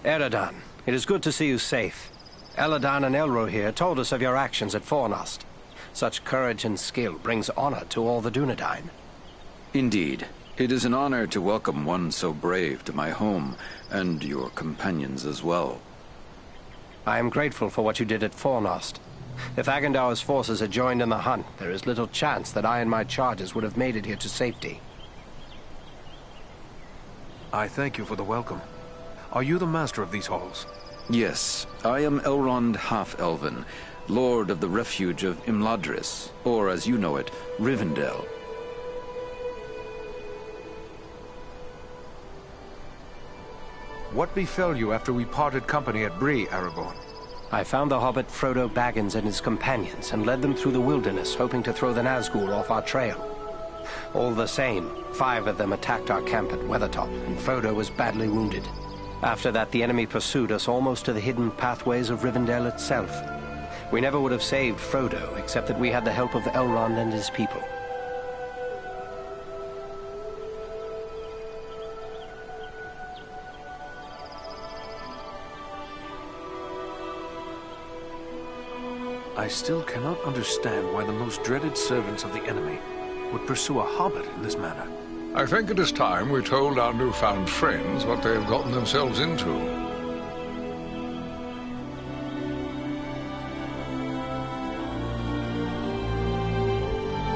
Eridan, it is good to see you safe. Eladan and Elro here told us of your actions at Fornost. Such courage and skill brings honor to all the Dunedine. Indeed. It is an honor to welcome one so brave to my home, and your companions as well. I am grateful for what you did at Fornost. If Agendaur's forces had joined in the hunt, there is little chance that I and my charges would have made it here to safety. I thank you for the welcome. Are you the master of these halls? Yes, I am Elrond Half-Elven, Lord of the Refuge of Imladris, or as you know it, Rivendell. What befell you after we parted company at Bree, Aragorn? I found the hobbit Frodo Baggins and his companions and led them through the wilderness, hoping to throw the Nazgul off our trail. All the same, 5 of them attacked our camp at Weathertop, and Frodo was badly wounded. After that, the enemy pursued us almost to the hidden pathways of Rivendell itself. We never would have saved Frodo, except that we had the help of Elrond and his people. I still cannot understand why the most dreaded servants of the enemy would pursue a hobbit in this manner. I think it is time we told our newfound friends what they have gotten themselves into.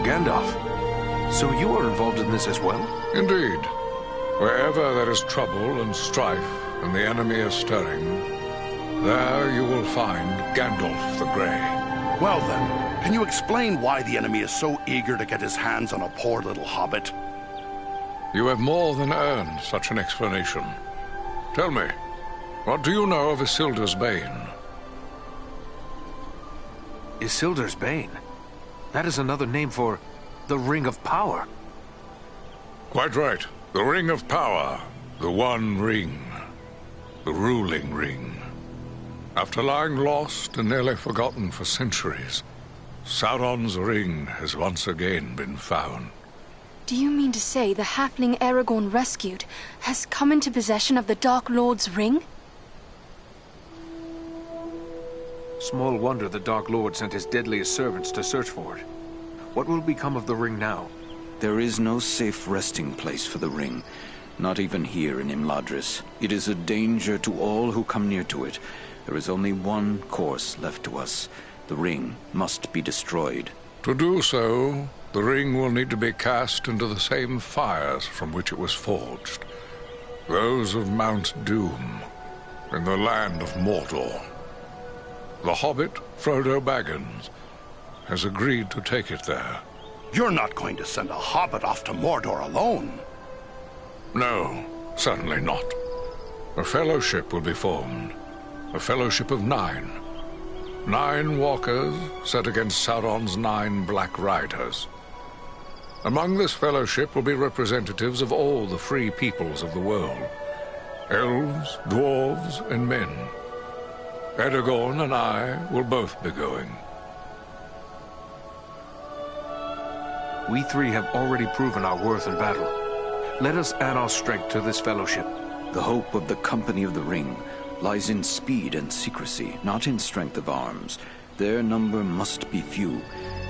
Gandalf, so you are involved in this as well? Indeed. Wherever there is trouble and strife and the enemy is stirring, there you will find Gandalf the Grey. Well then, can you explain why the enemy is so eager to get his hands on a poor little hobbit? You have more than earned such an explanation. Tell me, what do you know of Isildur's Bane? Isildur's Bane? That is another name for the Ring of Power. Quite right. The Ring of Power. The One Ring. The ruling ring. After lying lost and nearly forgotten for centuries, Sauron's ring has once again been found. Do you mean to say the halfling Aragorn rescued has come into possession of the Dark Lord's ring? Small wonder the Dark Lord sent his deadliest servants to search for it. What will become of the ring now? There is no safe resting place for the ring, not even here in Imladris. It is a danger to all who come near to it. There is only one course left to us. The ring must be destroyed. To do so, the ring will need to be cast into the same fires from which it was forged. Those of Mount Doom, in the land of Mordor. The hobbit, Frodo Baggins, has agreed to take it there. You're not going to send a hobbit off to Mordor alone. No, certainly not. A fellowship will be formed. A fellowship of 9. 9 walkers set against Sauron's 9 black riders. Among this fellowship will be representatives of all the free peoples of the world. Elves, dwarves, and men. Aragorn and I will both be going. We 3 have already proven our worth in battle. Let us add our strength to this fellowship. The hope of the Company of the Ring lies in speed and secrecy, not in strength of arms. Their number must be few.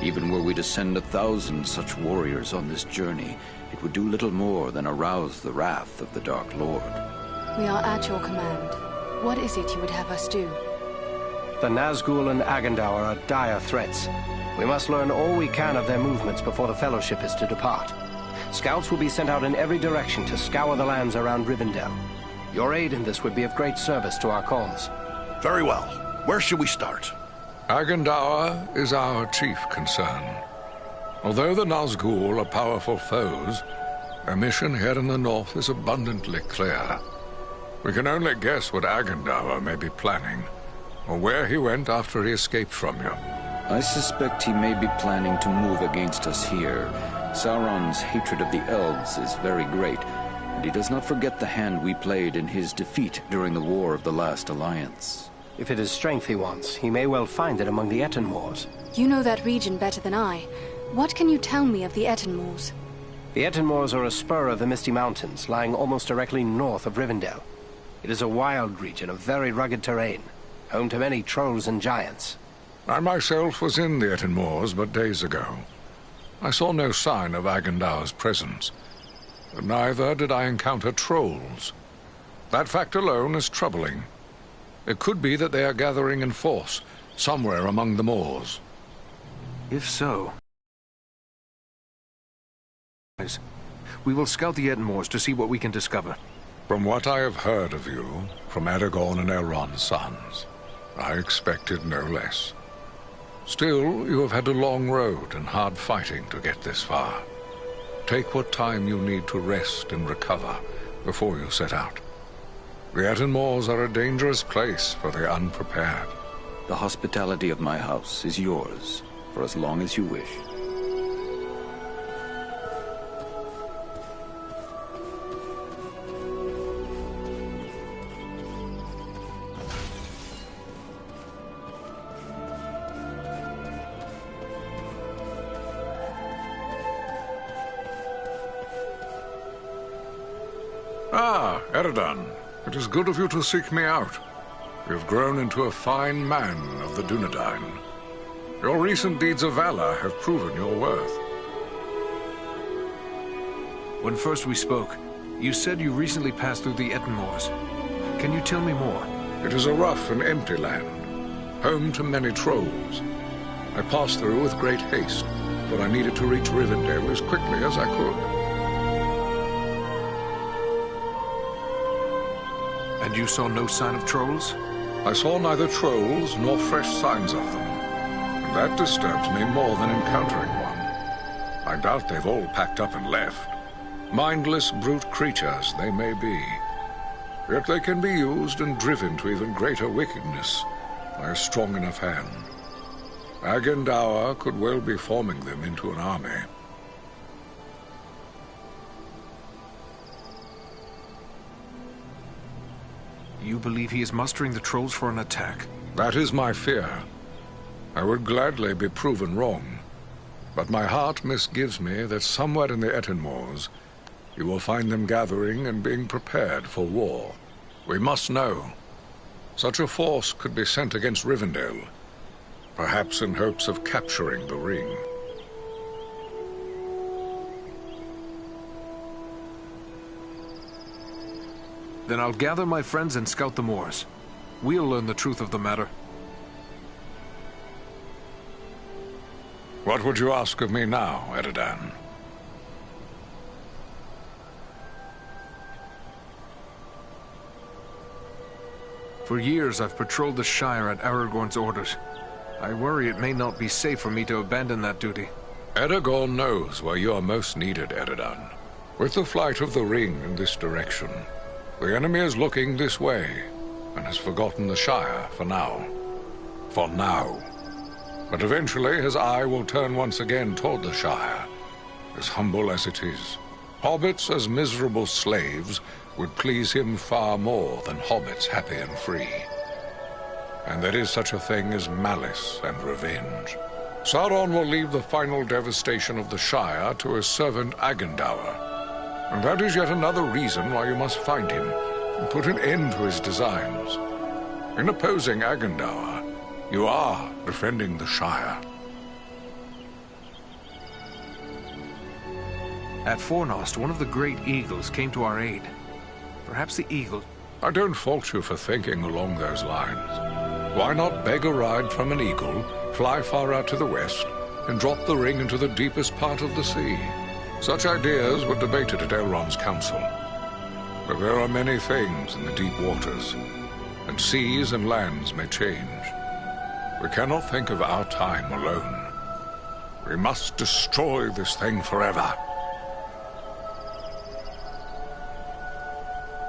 Even were we to send 1,000 such warriors on this journey, it would do little more than arouse the wrath of the Dark Lord. We are at your command. What is it you would have us do? The Nazgul and Agendaur are dire threats. We must learn all we can of their movements before the Fellowship is to depart. Scouts will be sent out in every direction to scour the lands around Rivendell. Your aid in this would be of great service to our cause. Very well. Where should we start? Agendaur is our chief concern. Although the Nazgul are powerful foes, our mission here in the north is abundantly clear. We can only guess what Agendaur may be planning, or where he went after he escaped from you. I suspect he may be planning to move against us here. Sauron's hatred of the elves is very great, and he does not forget the hand we played in his defeat during the War of the Last Alliance. If it is strength he wants, he may well find it among the Etenmoors. You know that region better than I. What can you tell me of the Etenmoors? The Etenmoors are a spur of the Misty Mountains, lying almost directly north of Rivendell. It is a wild region of very rugged terrain, home to many trolls and giants. I myself was in the Etten Moors but days ago. I saw no sign of Agendaur's presence. But neither did I encounter trolls. That fact alone is troubling. It could be that they are gathering in force, somewhere among the moors. If so... we will scout the Etten Moors to see what we can discover. From what I have heard of you, from Aragorn and Elrond's sons, I expected no less. Still, you have had a long road and hard fighting to get this far. Take what time you need to rest and recover before you set out. The Etten Moors are a dangerous place for the unprepared. The hospitality of my house is yours for as long as you wish. Ah, Eredon. It is good of you to seek me out. You have grown into a fine man of the Dunedines. Your recent deeds of valor have proven your worth. When first we spoke, you said you recently passed through the Etten Moors. Can you tell me more? It is a rough and empty land, home to many trolls. I passed through with great haste, for I needed to reach Rivendell as quickly as I could. And you saw no sign of trolls? I saw neither trolls nor fresh signs of them. And that disturbs me more than encountering one. I doubt they've all packed up and left. Mindless brute creatures they may be. Yet they can be used and driven to even greater wickedness by a strong enough hand. Agendaur could well be forming them into an army. You believe he is mustering the trolls for an attack? That is my fear. I would gladly be proven wrong, but my heart misgives me that somewhere in the Etten Moors you will find them gathering and being prepared for war. We must know. Such a force could be sent against Rivendell, perhaps in hopes of capturing the ring. Then I'll gather my friends and scout the moors. We'll learn the truth of the matter. What would you ask of me now, Eredon? For years I've patrolled the Shire at Aragorn's orders. I worry it may not be safe for me to abandon that duty. Aragorn knows where you are most needed, Eredon. With the flight of the ring in this direction, the enemy is looking this way, and has forgotten the Shire for now. For now. But eventually his eye will turn once again toward the Shire, as humble as it is. Hobbits as miserable slaves would please him far more than hobbits happy and free. And there is such a thing as malice and revenge. Sauron will leave the final devastation of the Shire to his servant Agendaur. And that is yet another reason why you must find him and put an end to his designs. In opposing Agendaur, you are defending the Shire. At Fornost, one of the great eagles came to our aid. Perhaps the eagle... I don't fault you for thinking along those lines. Why not beg a ride from an eagle, fly far out to the west, and drop the ring into the deepest part of the sea? Such ideas were debated at Elrond's council. But there are many things in the deep waters, and seas and lands may change. We cannot think of our time alone. We must destroy this thing forever.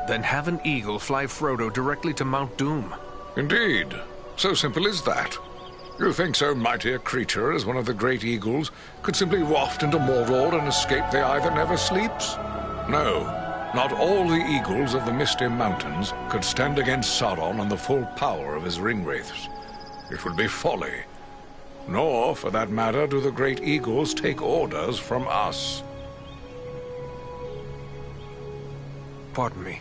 Then have an eagle fly Frodo directly to Mount Doom. Indeed. So simple as that. You think so mighty a creature as one of the great eagles could simply waft into Mordor and escape the eye that never sleeps? No, not all the eagles of the Misty Mountains could stand against Sauron and the full power of his ringwraiths. It would be folly. Nor, for that matter, do the great eagles take orders from us. Pardon me.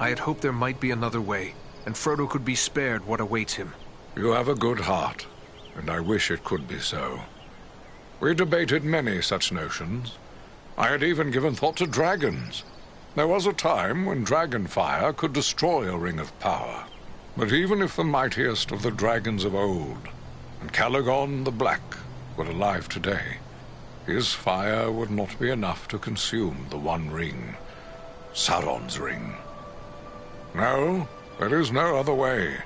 I had hoped there might be another way, and Frodo could be spared what awaits him. You have a good heart, and I wish it could be so. We debated many such notions. I had even given thought to dragons. There was a time when dragon fire could destroy a ring of power. But even if the mightiest of the dragons of old, and Calagon the Black, were alive today, his fire would not be enough to consume the One Ring, Sauron's ring. No, there is no other way.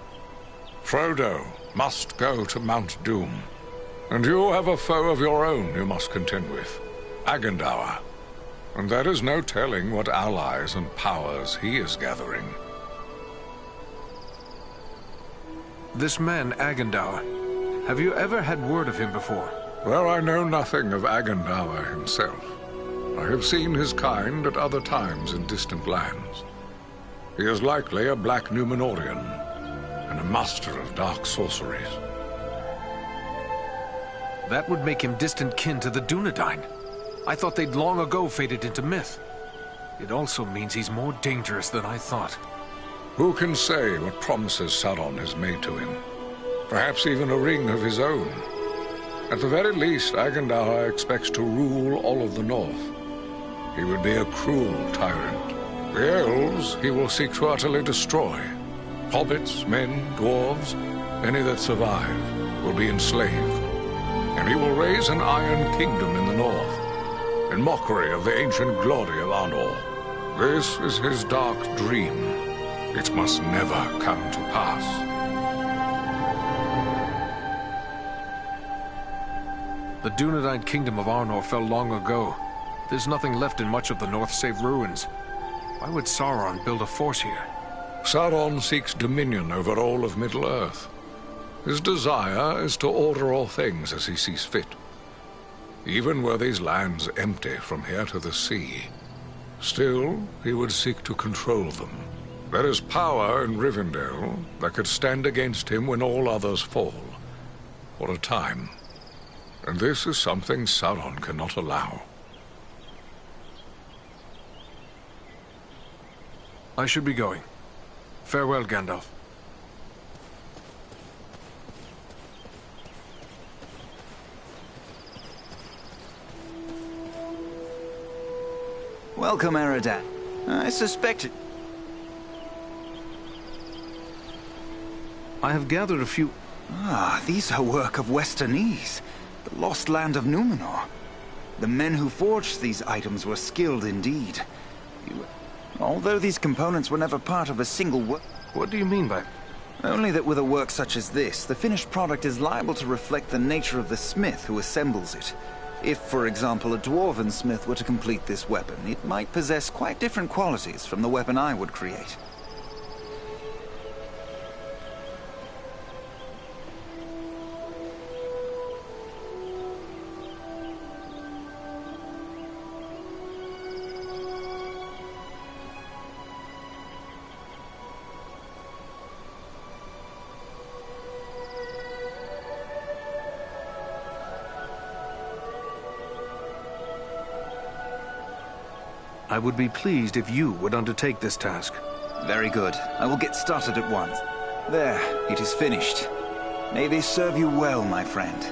Frodo must go to Mount Doom, and you have a foe of your own you must contend with, Agendaur, and there is no telling what allies and powers he is gathering. This man, Agendaur, have you ever had word of him before? Well, I know nothing of Agendaur himself. I have seen his kind at other times in distant lands. He is likely a black Númenórean, and a master of dark sorceries. That would make him distant kin to the Dunedain. I thought they'd long ago faded into myth. It also means he's more dangerous than I thought. Who can say what promises Sauron has made to him? Perhaps even a ring of his own. At the very least, Agendaur expects to rule all of the North. He would be a cruel tyrant. The elves he will seek to utterly destroy. Hobbits, men, dwarves, any that survive, will be enslaved. And he will raise an iron kingdom in the north, in mockery of the ancient glory of Arnor. This is his dark dream. It must never come to pass. The Dunedain kingdom of Arnor fell long ago. There's nothing left in much of the north save ruins. Why would Sauron build a force here? Sauron seeks dominion over all of Middle-earth. His desire is to order all things as he sees fit. Even were these lands empty from here to the sea, still he would seek to control them. There is power in Rivendell that could stand against him when all others fall, for a time. And this is something Sauron cannot allow. I should be going. Farewell, Gandalf. Welcome, Aradan. I suspected... I have gathered a few... Ah, these are work of Westernese, the lost land of Númenor. The men who forged these items were skilled indeed. Although these components were never part of a single work... What do you mean by... Only that with a work such as this, the finished product is liable to reflect the nature of the smith who assembles it. If, for example, a dwarven smith were to complete this weapon, it might possess quite different qualities from the weapon I would create. I would be pleased if you would undertake this task. Very good. I will get started at once. There, it is finished. May this serve you well, my friend.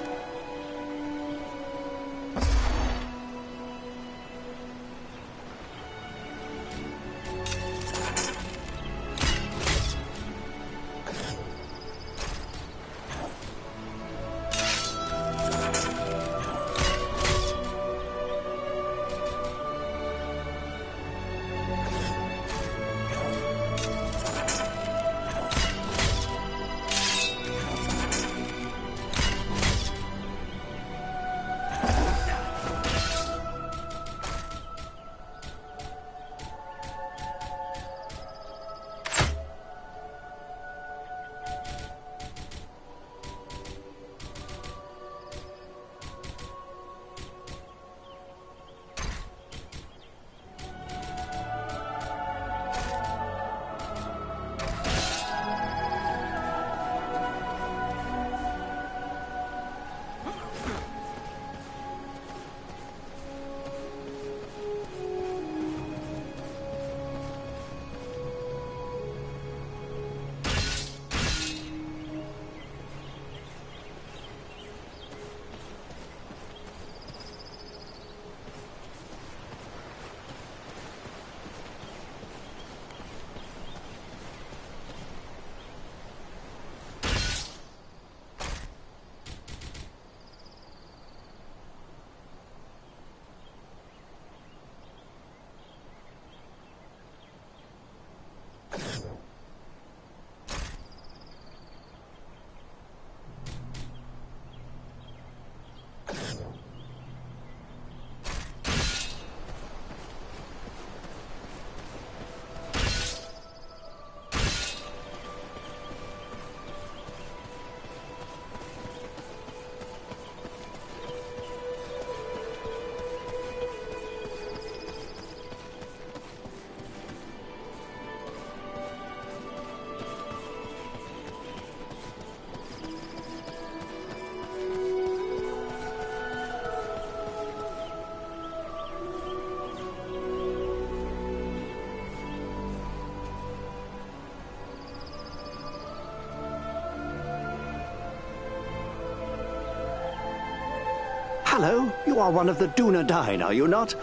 Hello, you are one of the Dunedines, are you not?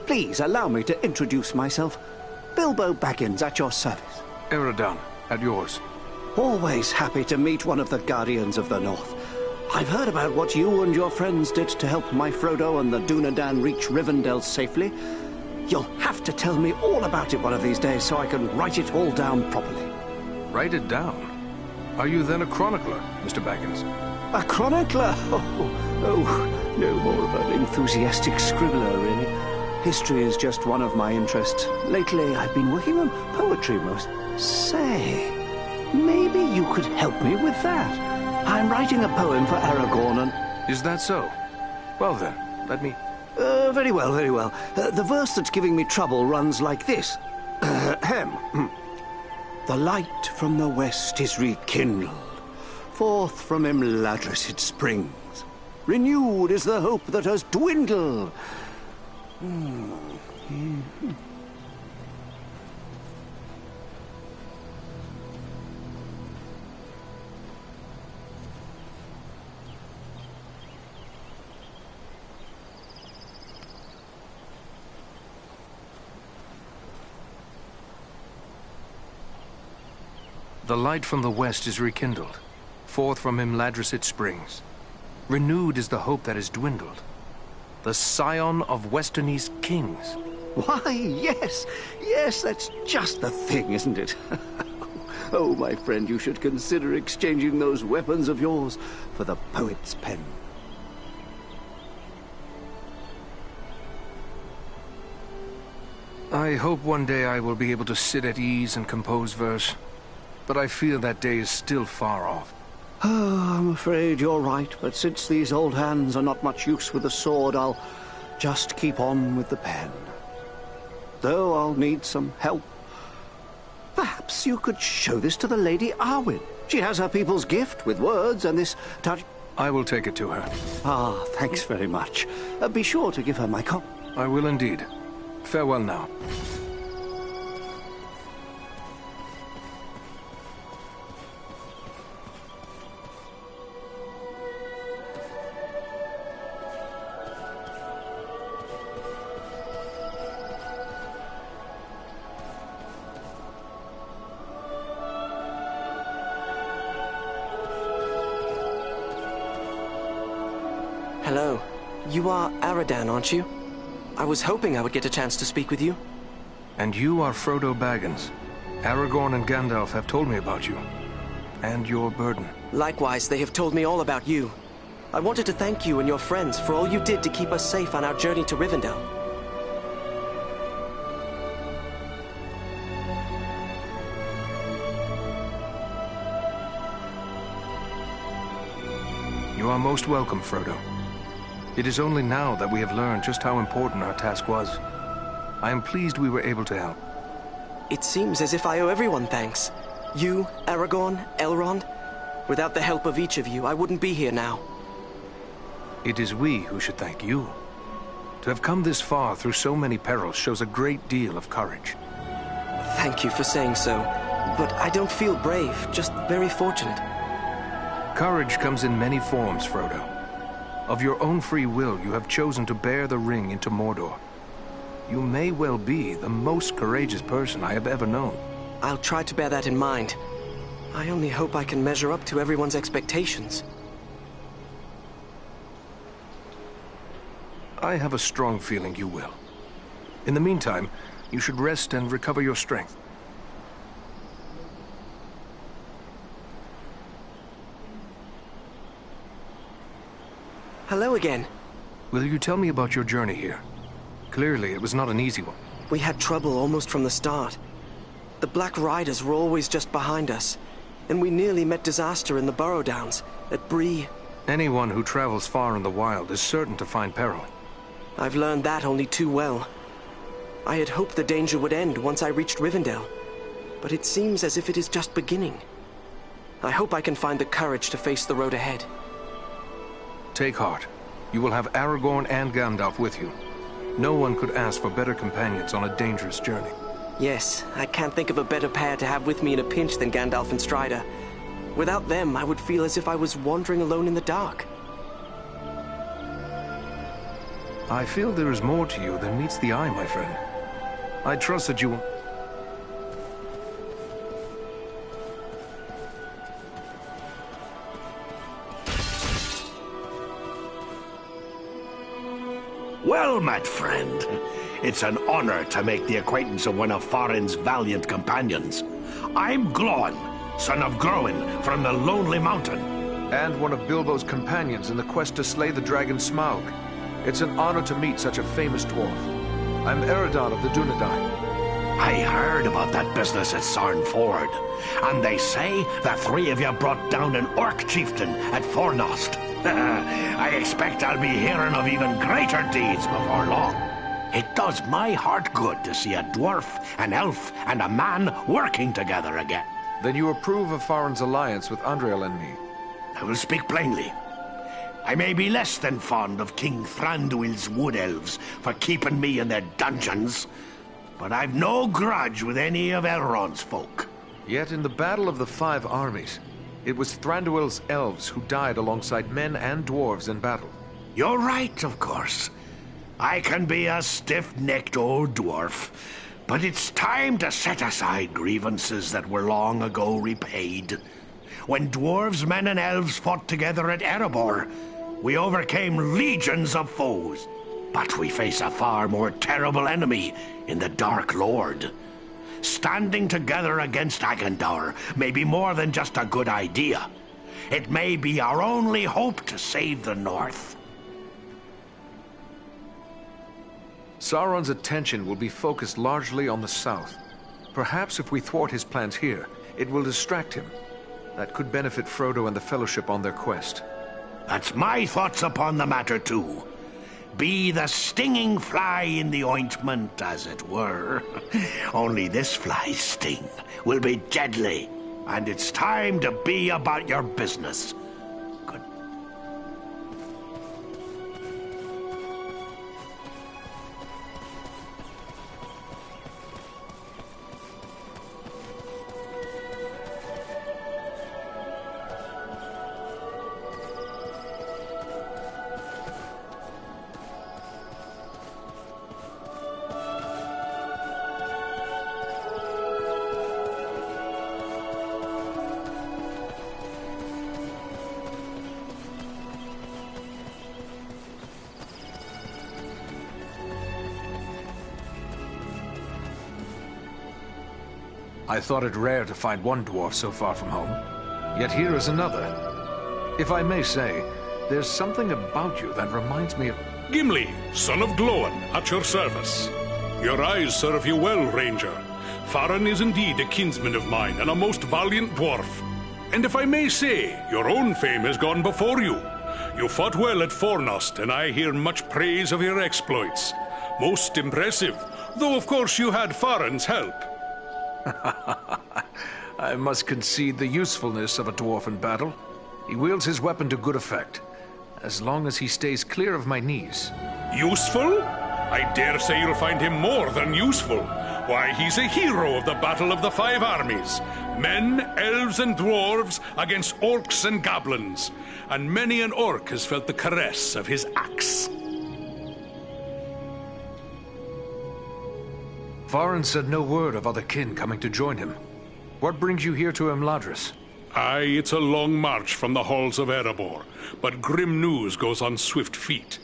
Please allow me to introduce myself. Bilbo Baggins at your service. Eridan, at yours. Always happy to meet one of the Guardians of the North. I've heard about what you and your friends did to help my Frodo and the Dunedain reach Rivendell safely. You'll have to tell me all about it one of these days so I can write it all down properly. Write it down? Are you then a chronicler, Mr. Baggins? A chronicler? Oh, no more of an enthusiastic scribbler, really. History is just one of my interests. Lately, I've been working on poetry most. Say, maybe you could help me with that. I'm writing a poem for Aragorn and... Is that so? Well then, let me... Very well, very well. The verse that's giving me trouble runs like this. The light from the west is rekindled. Forth from Imladris it springs. Renewed is the hope that has dwindled. The light from the west is rekindled. Forth from Imladris it springs. Renewed is the hope that has dwindled. The scion of Westernese kings. Why, yes. Yes, that's just the thing, isn't it? Oh, my friend, you should consider exchanging those weapons of yours for the poet's pen. I hope one day I will be able to sit at ease and compose verse. But I fear that day is still far off. Oh, I'm afraid you're right, but since these old hands are not much use with a sword, I'll just keep on with the pen. Though I'll need some help. Perhaps you could show this to the Lady Arwen. She has her people's gift with words and this touch... I will take it to her. Ah, thanks very much. Be sure to give her my copy. I will indeed. Farewell now. Hello. You are Aradan, aren't you? I was hoping I would get a chance to speak with you. And you are Frodo Baggins. Aragorn and Gandalf have told me about you. And your burden. Likewise, they have told me all about you. I wanted to thank you and your friends for all you did to keep us safe on our journey to Rivendell. You are most welcome, Frodo. It is only now that we have learned just how important our task was. I am pleased we were able to help. It seems as if I owe everyone thanks. You, Aragorn, Elrond. Without the help of each of you, I wouldn't be here now. It is we who should thank you. To have come this far through so many perils shows a great deal of courage. Thank you for saying so. But I don't feel brave, just very fortunate. Courage comes in many forms, Frodo. Of your own free will, you have chosen to bear the ring into Mordor. You may well be the most courageous person I have ever known. I'll try to bear that in mind. I only hope I can measure up to everyone's expectations. I have a strong feeling you will. In the meantime, you should rest and recover your strength. Hello again. Will you tell me about your journey here? Clearly, it was not an easy one. We had trouble almost from the start. The Black Riders were always just behind us, and we nearly met disaster in the Burrow Downs, at Bree. Anyone who travels far in the wild is certain to find peril. I've learned that only too well. I had hoped the danger would end once I reached Rivendell, but it seems as if it is just beginning. I hope I can find the courage to face the road ahead. Take heart. You will have Aragorn and Gandalf with you. No one could ask for better companions on a dangerous journey. Yes, I can't think of a better pair to have with me in a pinch than Gandalf and Strider. Without them, I would feel as if I was wandering alone in the dark. I feel there is more to you than meets the eye, my friend. I trust that you will... Well met, friend. It's an honor to make the acquaintance of one of Farin's valiant companions. I'm Glóin, son of Glóin from the Lonely Mountain. And one of Bilbo's companions in the quest to slay the dragon Smaug. It's an honor to meet such a famous dwarf. I'm Eredon of the Dunedines. I heard about that business at Sarn Ford, and they say the three of you brought down an orc chieftain at Fornost. I expect I'll be hearing of even greater deeds before long. It does my heart good to see a dwarf, an elf, and a man working together again. Then you approve of Farin's alliance with Andriel and me? I will speak plainly. I may be less than fond of King Thranduil's wood elves for keeping me in their dungeons, but I've no grudge with any of Elrond's folk. Yet in the Battle of the Five Armies, it was Thranduil's elves who died alongside men and dwarves in battle. You're right, of course. I can be a stiff-necked old dwarf, but it's time to set aside grievances that were long ago repaid. When dwarves, men, and elves fought together at Erebor, we overcame legions of foes. But we face a far more terrible enemy in the Dark Lord. Standing together against Agandaur may be more than just a good idea. It may be our only hope to save the North. Sauron's attention will be focused largely on the south. Perhaps if we thwart his plans here, it will distract him. That could benefit Frodo and the Fellowship on their quest. That's my thoughts upon the matter, too. Be the stinging fly in the ointment, as it were. Only this fly's sting will be deadly, and it's time to be about your business. Good. I thought it rare to find one dwarf so far from home. Yet here is another. If I may say, there's something about you that reminds me of... Gimli, son of Glóin, at your service. Your eyes serve you well, Ranger. Farin is indeed a kinsman of mine, and a most valiant dwarf. And if I may say, your own fame has gone before you. You fought well at Fornost, and I hear much praise of your exploits. Most impressive, though of course you had Farin's help. I must concede the usefulness of a dwarf in battle. He wields his weapon to good effect, as long as he stays clear of my knees. Useful? I dare say you'll find him more than useful. Why, he's a hero of the Battle of the Five Armies. Men, elves, and dwarves against orcs and goblins. And many an orc has felt the caress of his axe. Farin said no word of other kin coming to join him. What brings you here to Imladris? Aye, it's a long march from the halls of Erebor, but grim news goes on swift feet.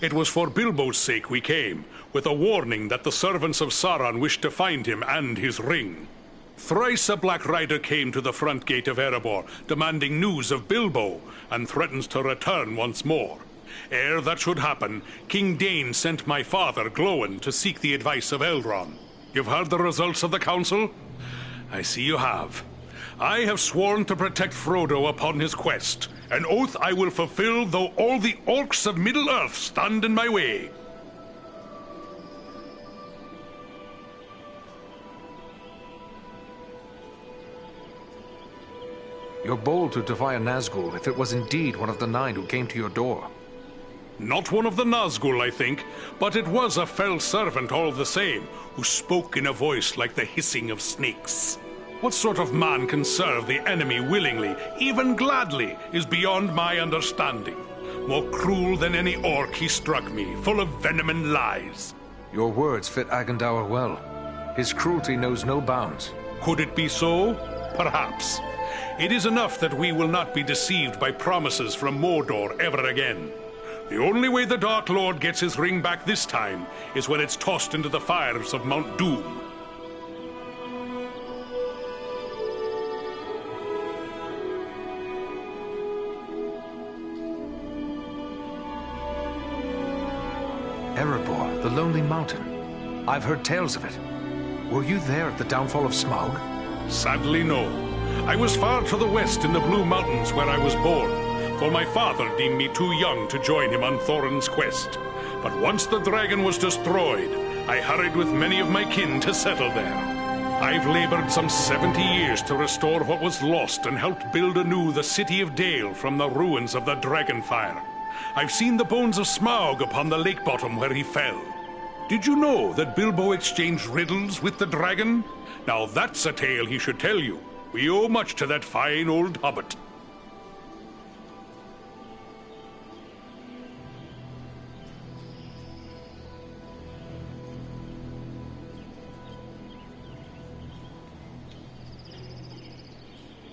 It was for Bilbo's sake we came, with a warning that the servants of Sauron wished to find him and his ring. Thrice a Black Rider came to the front gate of Erebor, demanding news of Bilbo, and threatens to return once more. Ere that should happen, King Dain sent my father, Glóin, to seek the advice of Elrond. You've heard the results of the council? I see you have. I have sworn to protect Frodo upon his quest, an oath I will fulfill though all the orcs of Middle-earth stand in my way. You're bold to defy a Nazgul if it was indeed one of the nine who came to your door. Not one of the Nazgul, I think, but it was a fell servant all the same, who spoke in a voice like the hissing of snakes. What sort of man can serve the enemy willingly, even gladly, is beyond my understanding. More cruel than any orc he struck me, full of venom and lies. Your words fit Agandaur well. His cruelty knows no bounds. Could it be so? Perhaps. It is enough that we will not be deceived by promises from Mordor ever again. The only way the Dark Lord gets his ring back this time is when it's tossed into the fires of Mount Doom. Erebor, the Lonely Mountain. I've heard tales of it. Were you there at the downfall of Smaug? Sadly, no. I was far to the west in the Blue Mountains where I was born, for my father deemed me too young to join him on Thorin's quest. But once the dragon was destroyed, I hurried with many of my kin to settle there. I've labored some 70 years to restore what was lost and helped build anew the city of Dale from the ruins of the Dragonfire. I've seen the bones of Smaug upon the lake bottom where he fell. Did you know that Bilbo exchanged riddles with the dragon? Now that's a tale he should tell you. We owe much to that fine old hobbit.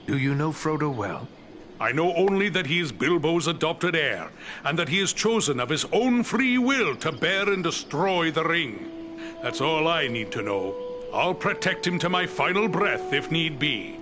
Do you know Frodo well? I know only that he is Bilbo's adopted heir, and that he is chosen of his own free will to bear and destroy the ring. That's all I need to know. I'll protect him to my final breath if need be.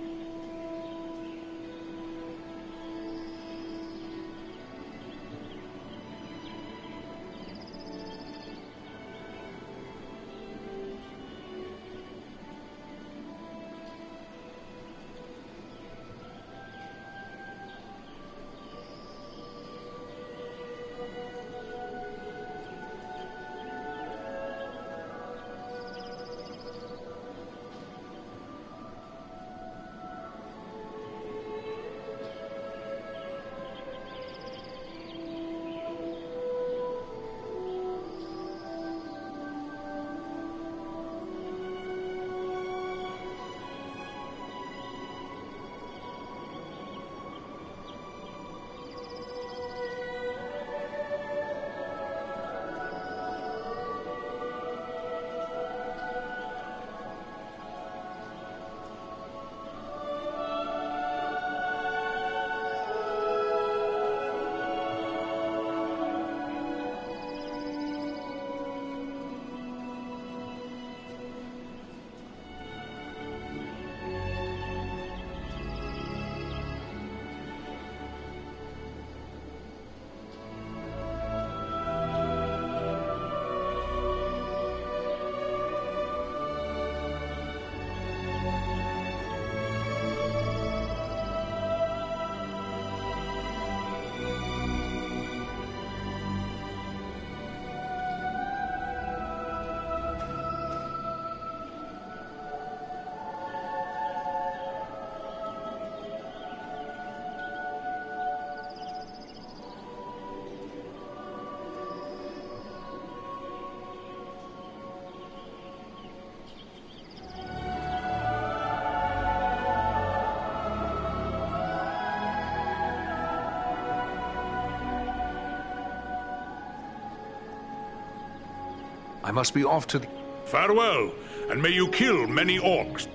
I must be off to the... Farewell, and may you kill many orcs.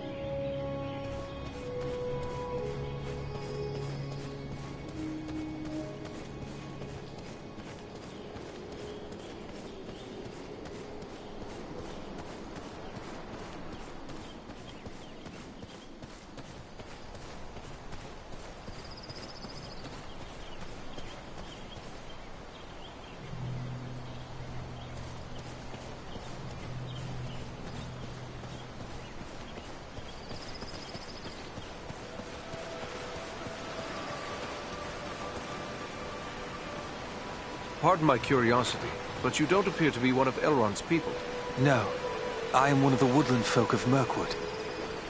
Pardon my curiosity, but you don't appear to be one of Elrond's people. No, I am one of the woodland folk of Mirkwood.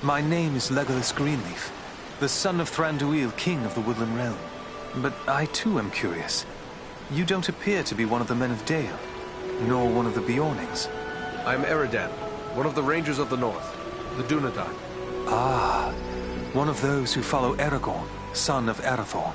My name is Legolas Greenleaf, the son of Thranduil, king of the Woodland Realm. But I too am curious. You don't appear to be one of the men of Dale, nor one of the Beornings. I am Eridan, one of the Rangers of the North, the Dunedines. Ah, one of those who follow Aragorn, son of Arathorn.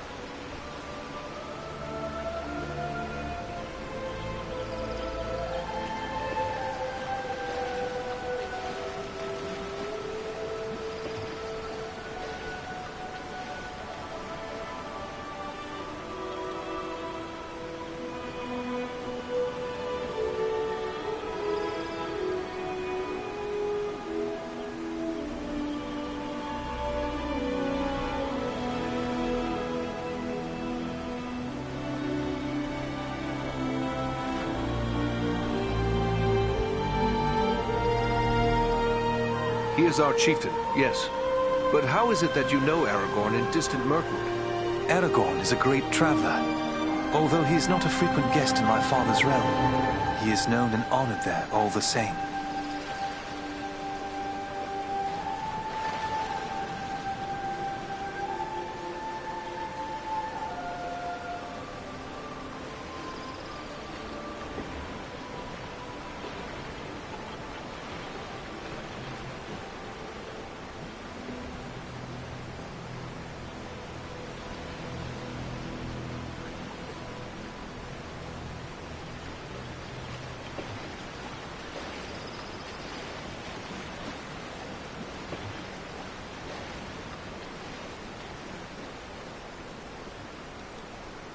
He is our chieftain, yes. But how is it that you know Aragorn in distant Mirkwood? Aragorn is a great traveler. Although he is not a frequent guest in my father's realm, he is known and honored there all the same.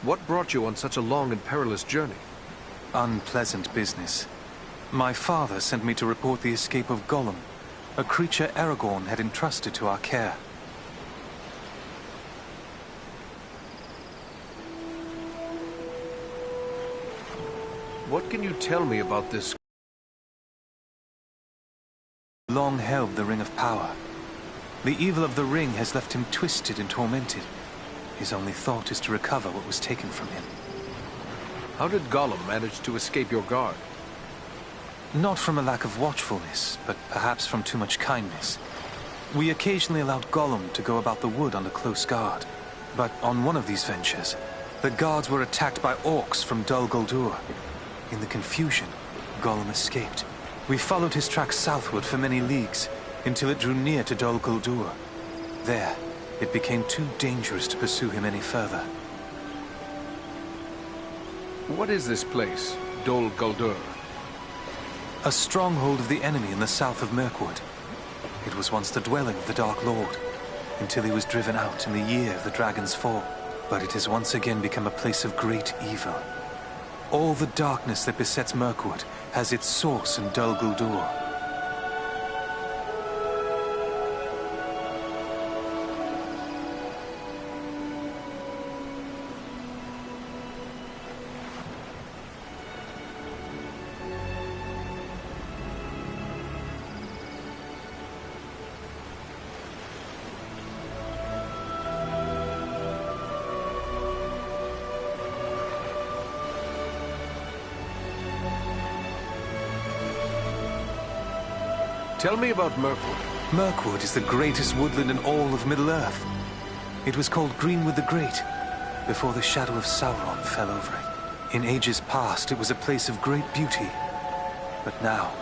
What brought you on such a long and perilous journey? Unpleasant business. My father sent me to report the escape of Gollum, a creature Aragorn had entrusted to our care. What can you tell me about this? Long held the Ring of Power. The evil of the ring has left him twisted and tormented. His only thought is to recover what was taken from him. How did Gollum manage to escape your guard? Not from a lack of watchfulness, but perhaps from too much kindness. We occasionally allowed Gollum to go about the wood under close guard. But on one of these ventures, the guards were attacked by orcs from Dol Guldur. In the confusion, Gollum escaped. We followed his tracks southward for many leagues, until it drew near to Dol Guldur. There, it became too dangerous to pursue him any further. What is this place, Dol Guldur? A stronghold of the enemy in the south of Mirkwood. It was once the dwelling of the Dark Lord, until he was driven out in the year of the Dragon's Fall. But it has once again become a place of great evil. All the darkness that besets Mirkwood has its source in Dol Guldur. Tell me about Mirkwood. Mirkwood is the greatest woodland in all of Middle-earth. It was called Greenwood the Great, before the shadow of Sauron fell over it. In ages past, it was a place of great beauty. But now,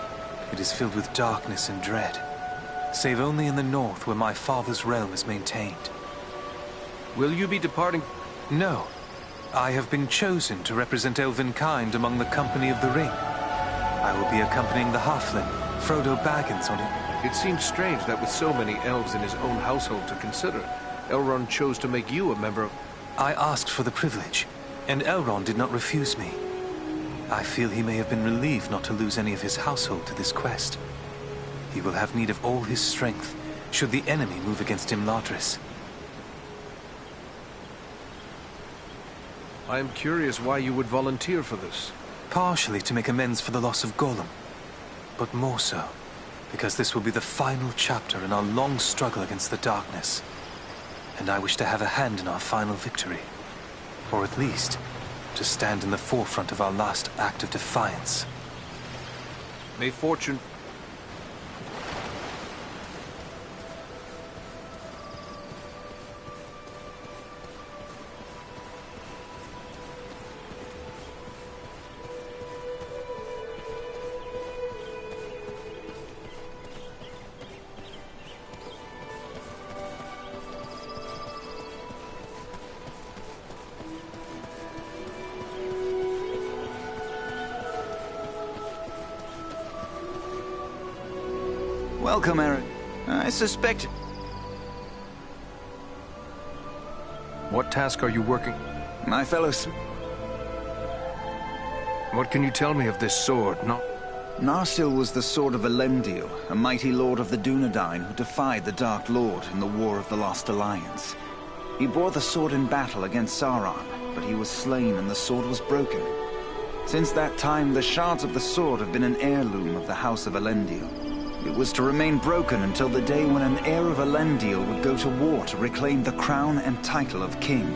it is filled with darkness and dread, save only in the north where my father's realm is maintained. Will you be departing? No. I have been chosen to represent Elvenkind among the Company of the Ring. I will be accompanying the halfling, Frodo Baggins, on it. It seems strange that with so many elves in his own household to consider, Elrond chose to make you a member of... I asked for the privilege, and Elrond did not refuse me. I feel he may have been relieved not to lose any of his household to this quest. He will have need of all his strength, should the enemy move against Imladris. I am curious why you would volunteer for this. Partially to make amends for the loss of Gollum, but more so because this will be the final chapter in our long struggle against the darkness. And I wish to have a hand in our final victory. Or at least, to stand in the forefront of our last act of defiance. May fortune... Welcome, Eric. I suspect... What task are you working? My fellow... What can you tell me of this sword? Narsil was the sword of Elendil, a mighty lord of the Dunedines who defied the Dark Lord in the War of the Lost Alliance. He bore the sword in battle against Sauron, but he was slain and the sword was broken. Since that time, the shards of the sword have been an heirloom of the House of Elendil. It was to remain broken until the day when an heir of Elendil would go to war to reclaim the crown and title of king.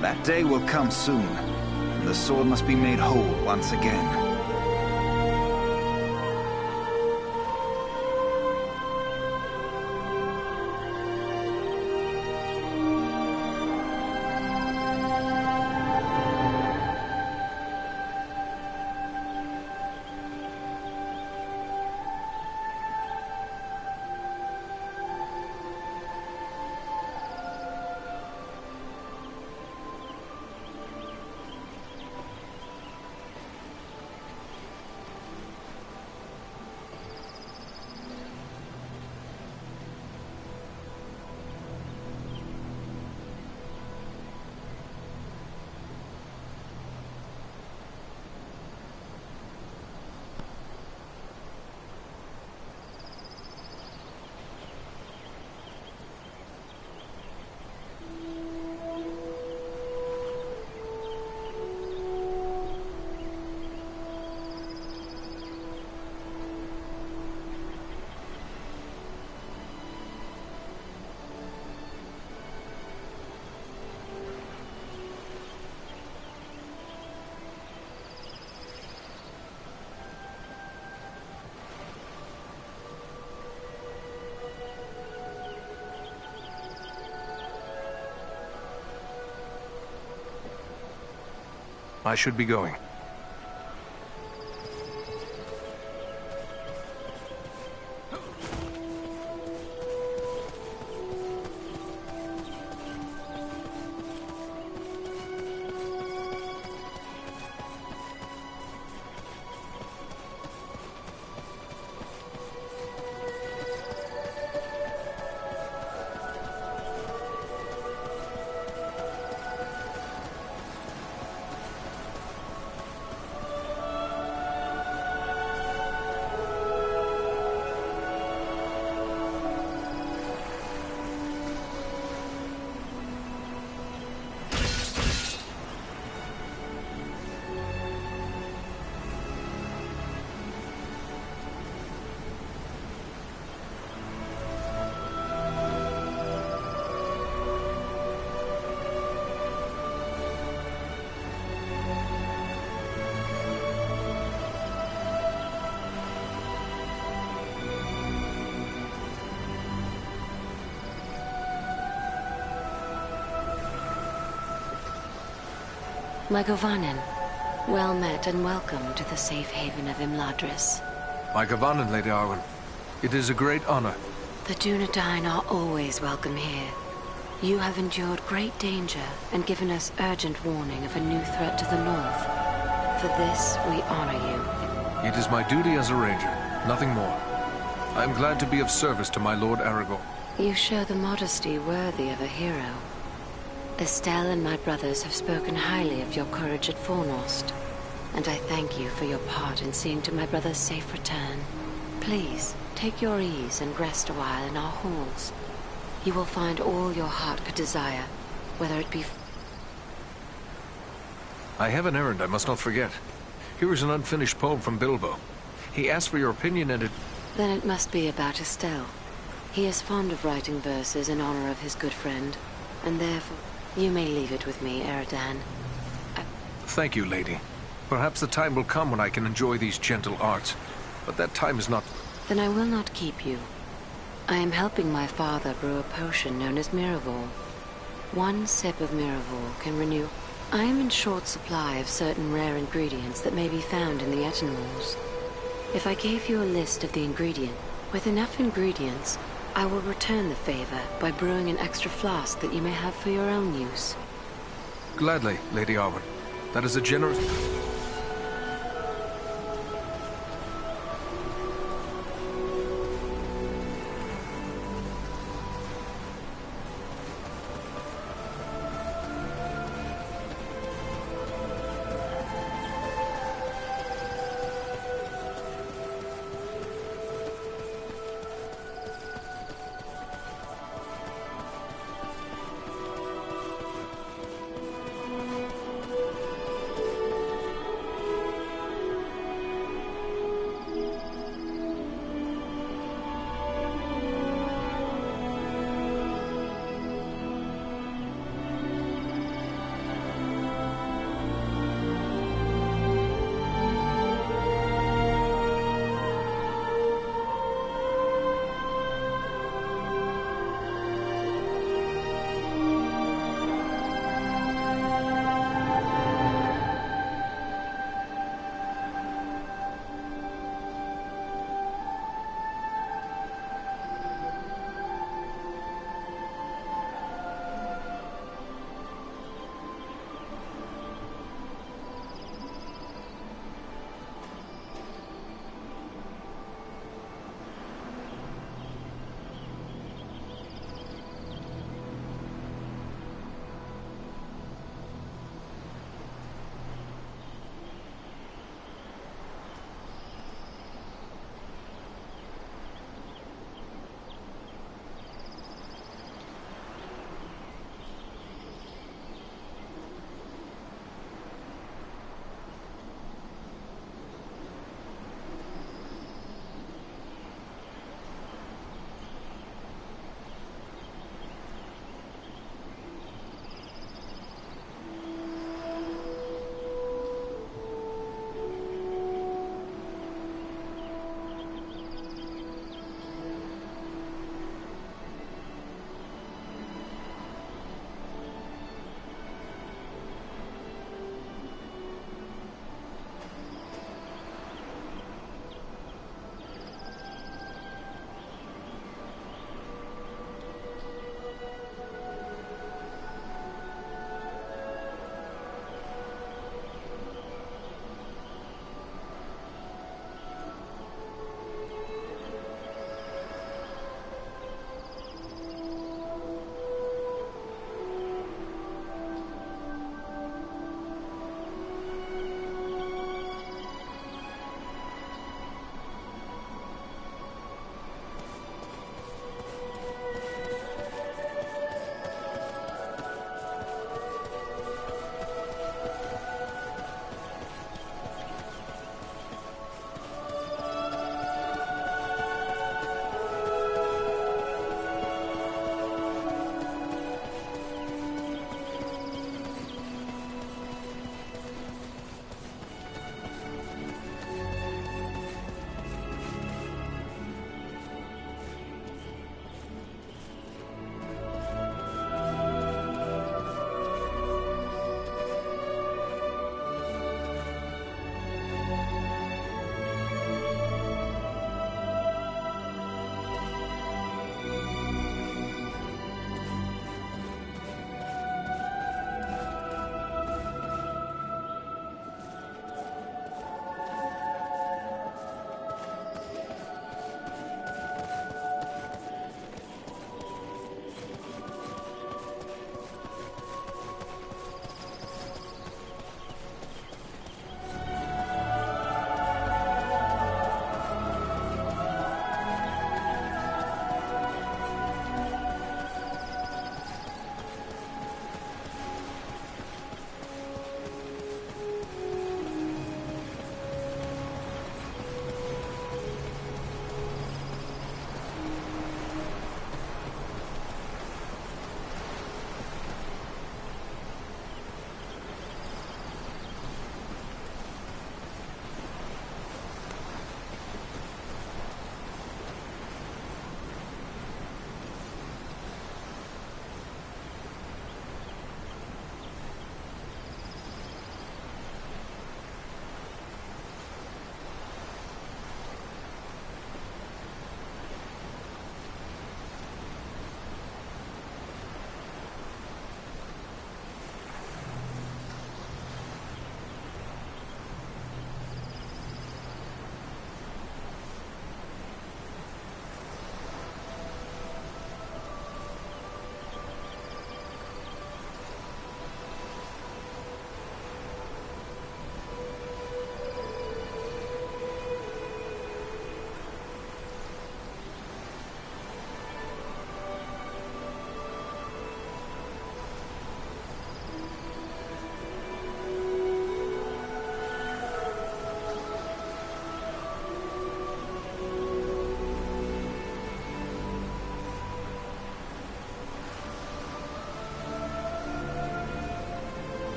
That day will come soon, and the sword must be made whole once again. I should be going. My Govanen, well met and welcome to the safe haven of Imladris. My Govanen, Lady Arwen. It is a great honor. The Dunedines are always welcome here. You have endured great danger and given us urgent warning of a new threat to the north. For this, we honor you. It is my duty as a ranger, nothing more. I am glad to be of service to my Lord Aragorn. You show the modesty worthy of a hero. Estelle and my brothers have spoken highly of your courage at Fornost, and I thank you for your part in seeing to my brother's safe return. Please, take your ease and rest a while in our halls. You will find all your heart could desire, whether it be... I have an errand I must not forget. Here is an unfinished poem from Bilbo. He asked for your opinion and it... Then it must be about Estelle. He is fond of writing verses in honor of his good friend, and therefore... You may leave it with me, Eridan. Thank you, lady. Perhaps the time will come when I can enjoy these gentle arts, but that time is not... Then I will not keep you. I am helping my father brew a potion known as Miraval. One sip of Miraval can renew... I am in short supply of certain rare ingredients that may be found in the Etenwalls. If I gave you a list of the ingredients, with enough ingredients, I will return the favor by brewing an extra flask that you may have for your own use. Gladly, Lady Arwen. That is a generous...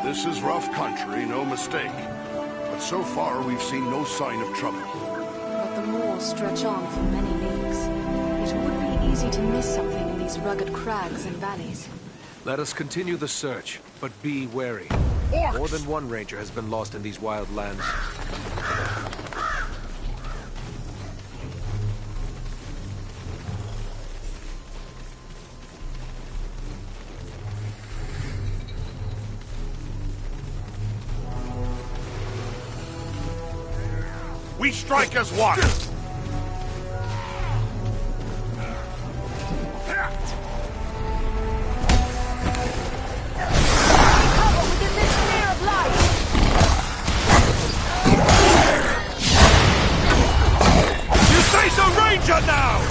This is rough country, no mistake. But so far, we've seen no sign of trouble. But the moors stretch on for many leagues. It would be easy to miss something in these rugged crags and valleys. Let us continue the search, but be wary. More than one ranger has been lost in these wild lands. We strike as one! You face a ranger now!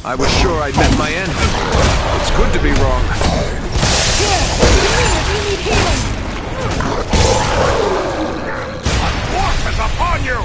I was sure I'd met my end. It's good to be wrong. A dwarf is upon you!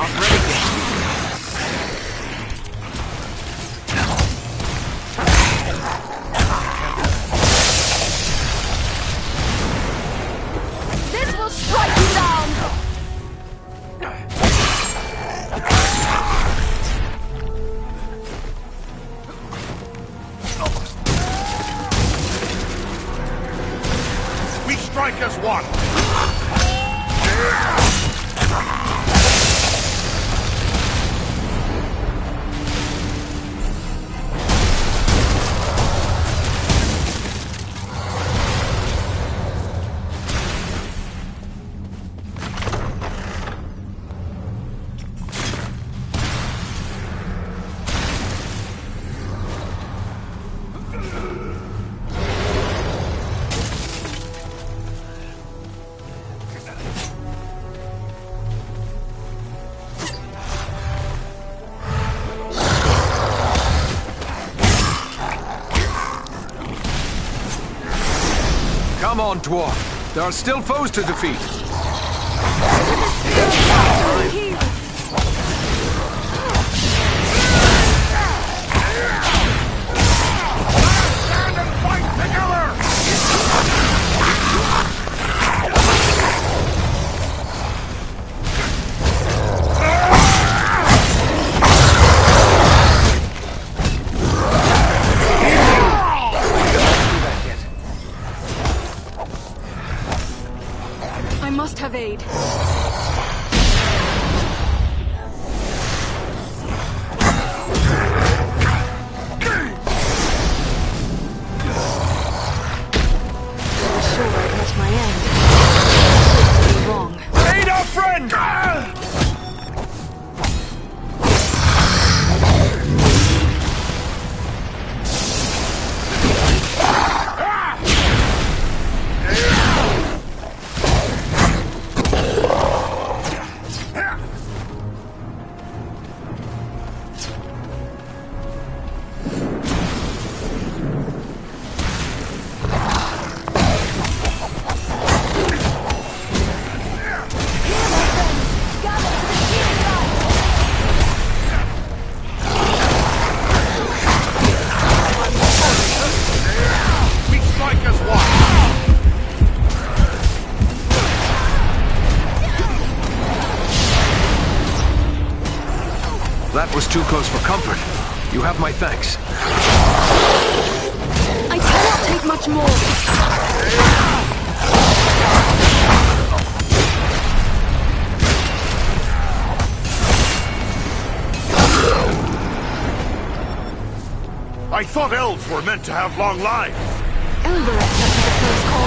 Not ready yet. This will strike you down! We strike as one! Come on, dwarf. There are still foes to defeat. Stand and fight together! I must have aid. I was sure I'd met my end. Totally wrong. Aid our friend! We strike as one! That was too close for comfort. You have my thanks. I cannot take much more. I thought elves were meant to have long lives. Elbereth left us a close call.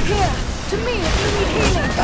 Here, to me if you need healing.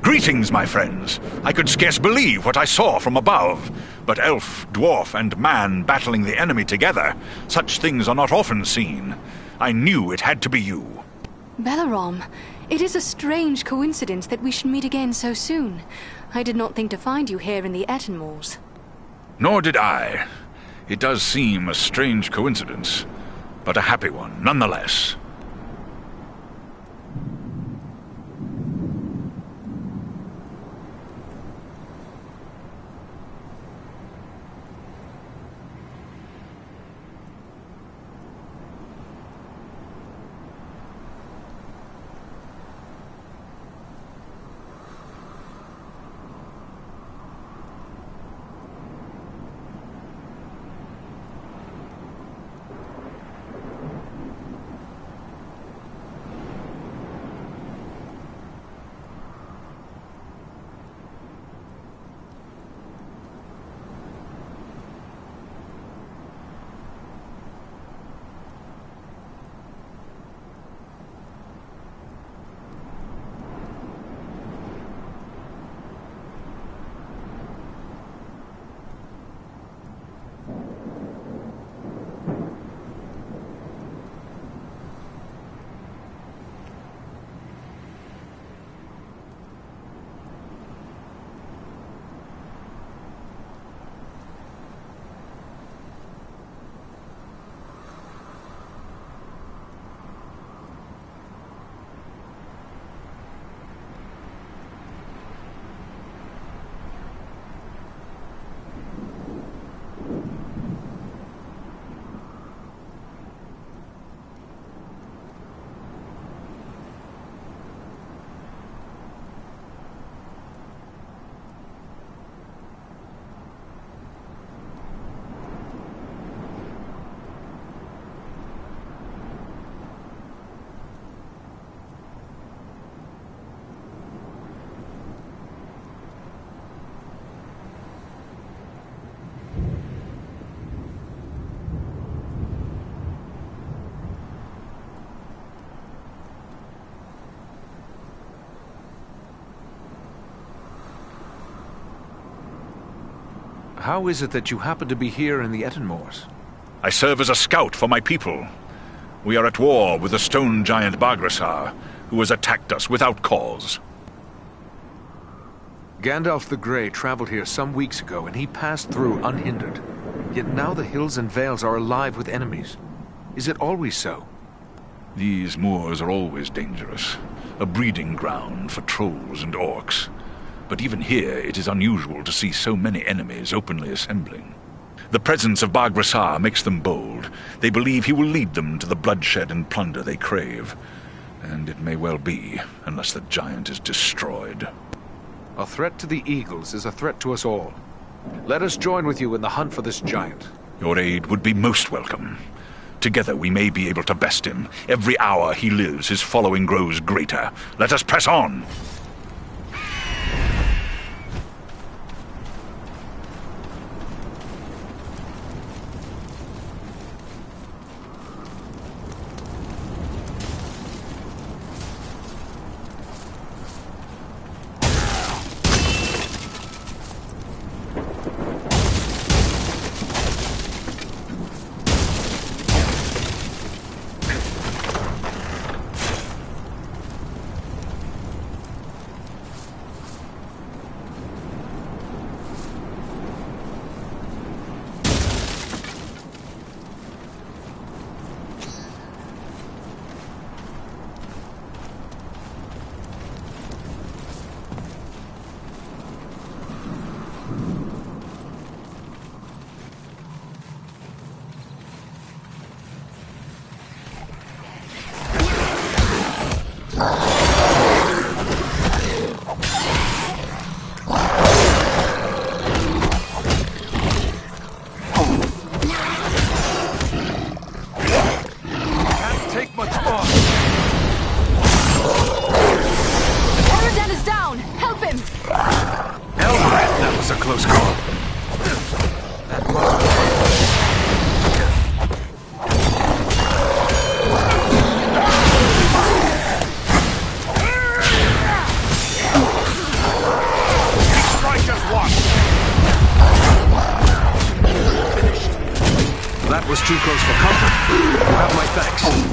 Greetings, my friends. I could scarce believe what I saw from above. But elf, dwarf, and man battling the enemy together, such things are not often seen. I knew it had to be you. Belarom, it is a strange coincidence that we should meet again so soon. I did not think to find you here in the Ettenmoors. Nor did I. It does seem a strange coincidence, but a happy one nonetheless. How is it that you happen to be here in the Ettenmoors? I serve as a scout for my people. We are at war with the stone giant Bargrasar, who has attacked us without cause. Gandalf the Grey traveled here some weeks ago, and he passed through unhindered. Yet now the hills and vales are alive with enemies. Is it always so? These moors are always dangerous, a breeding ground for trolls and orcs. But even here it is unusual to see so many enemies openly assembling. The presence of Bargrasar makes them bold. They believe he will lead them to the bloodshed and plunder they crave. And it may well be, unless the giant is destroyed. A threat to the Eagles is a threat to us all. Let us join with you in the hunt for this giant. Your aid would be most welcome. Together we may be able to best him. Every hour he lives, his following grows greater. Let us press on! too close for comfort. You have my thanks.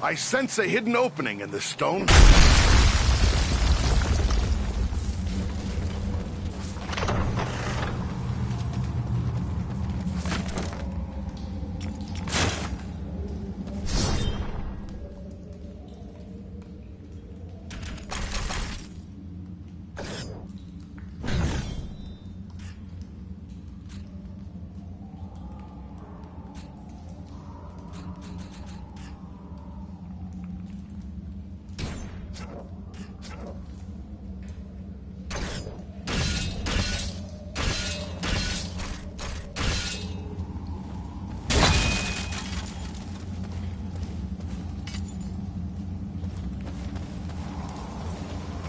I sense a hidden opening in this stone.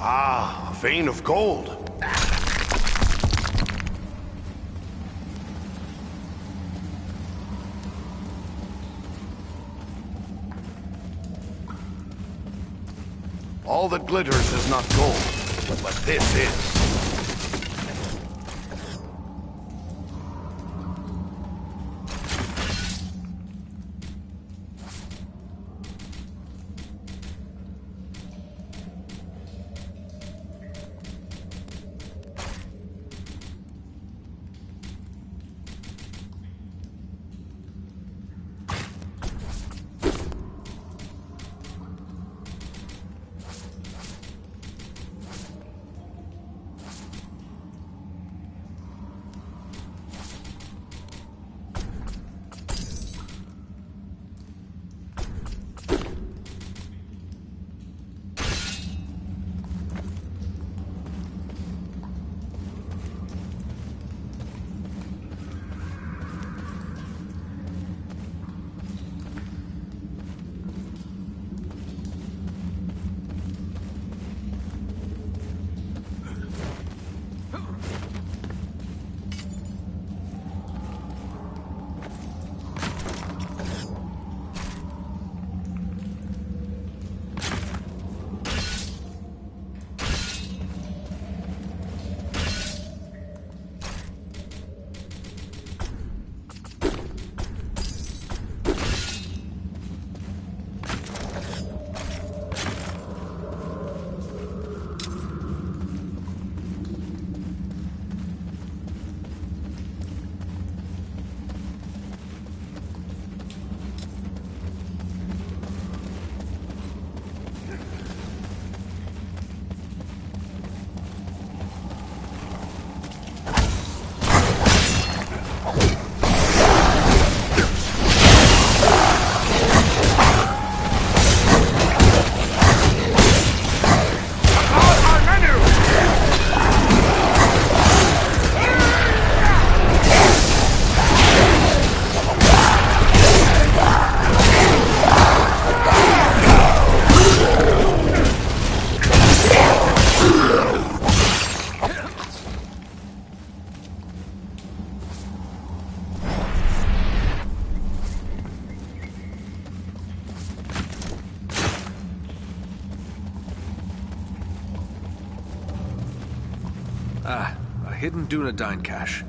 Ah, a vein of gold. All that glitters is not gold, but this is. Ah, a hidden Dunedine cache.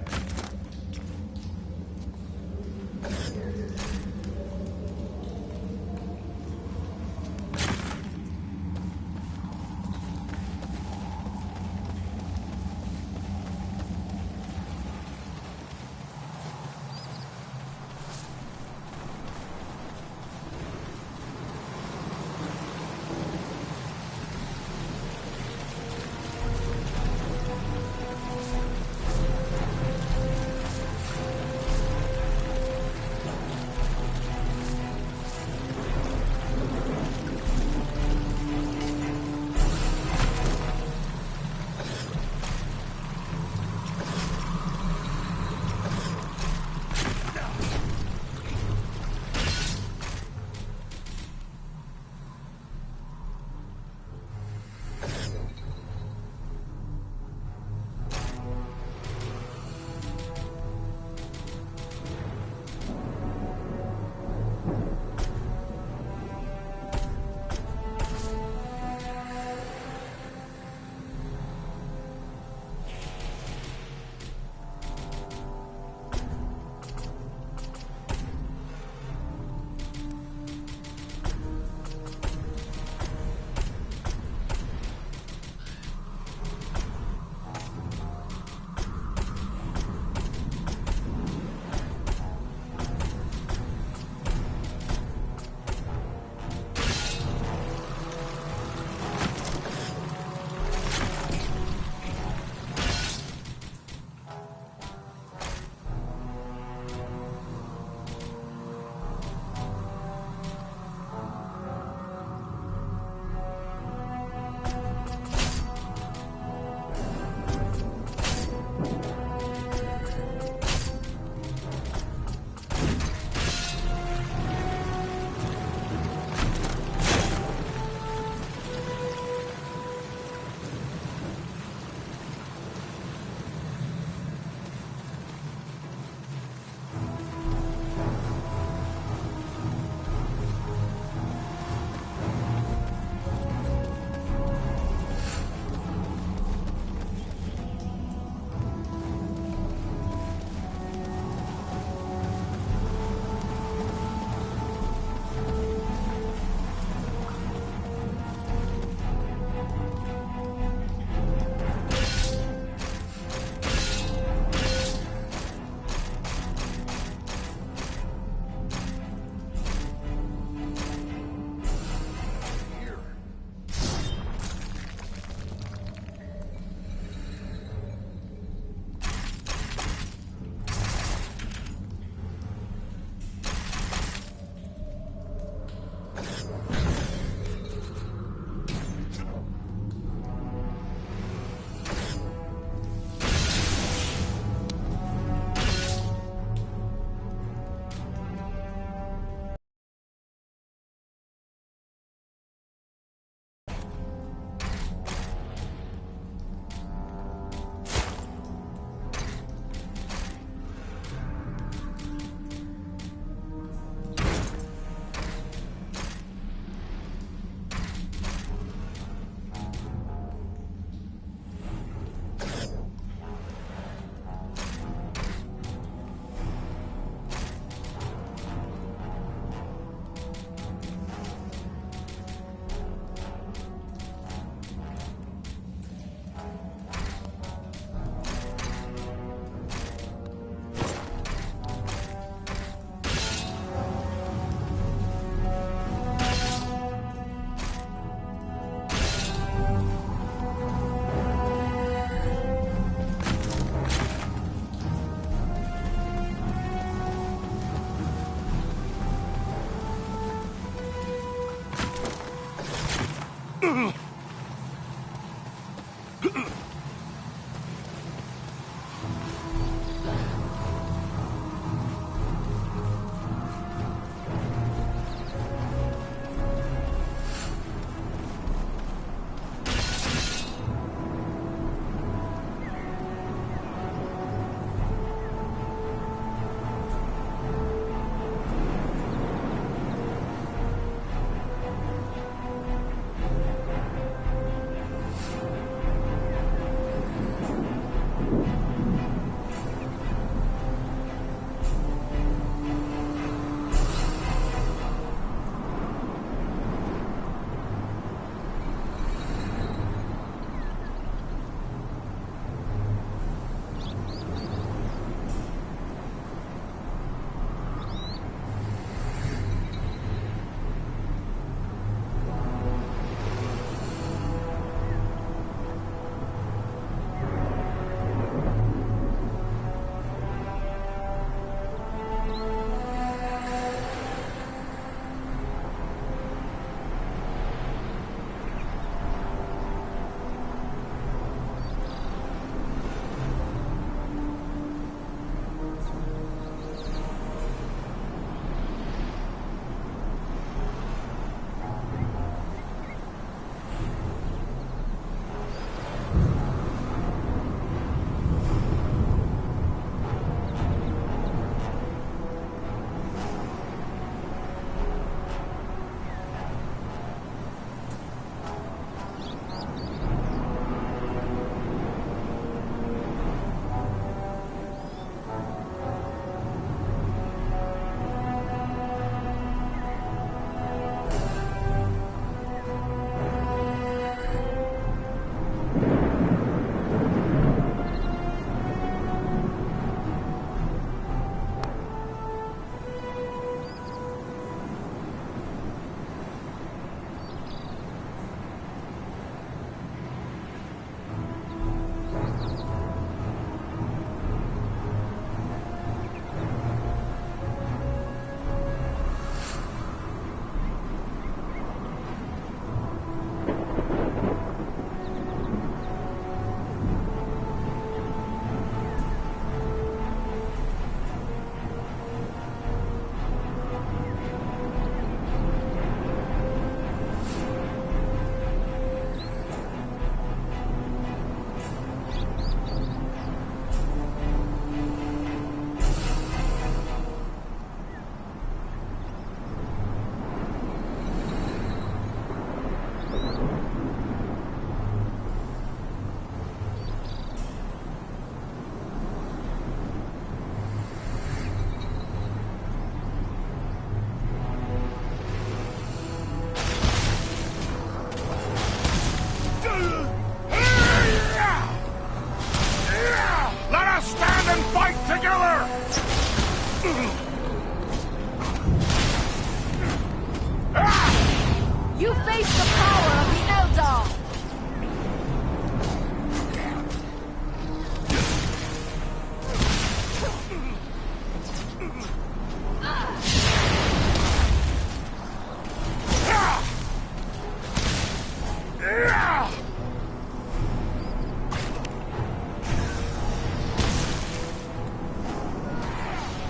You face the power of the Eldar!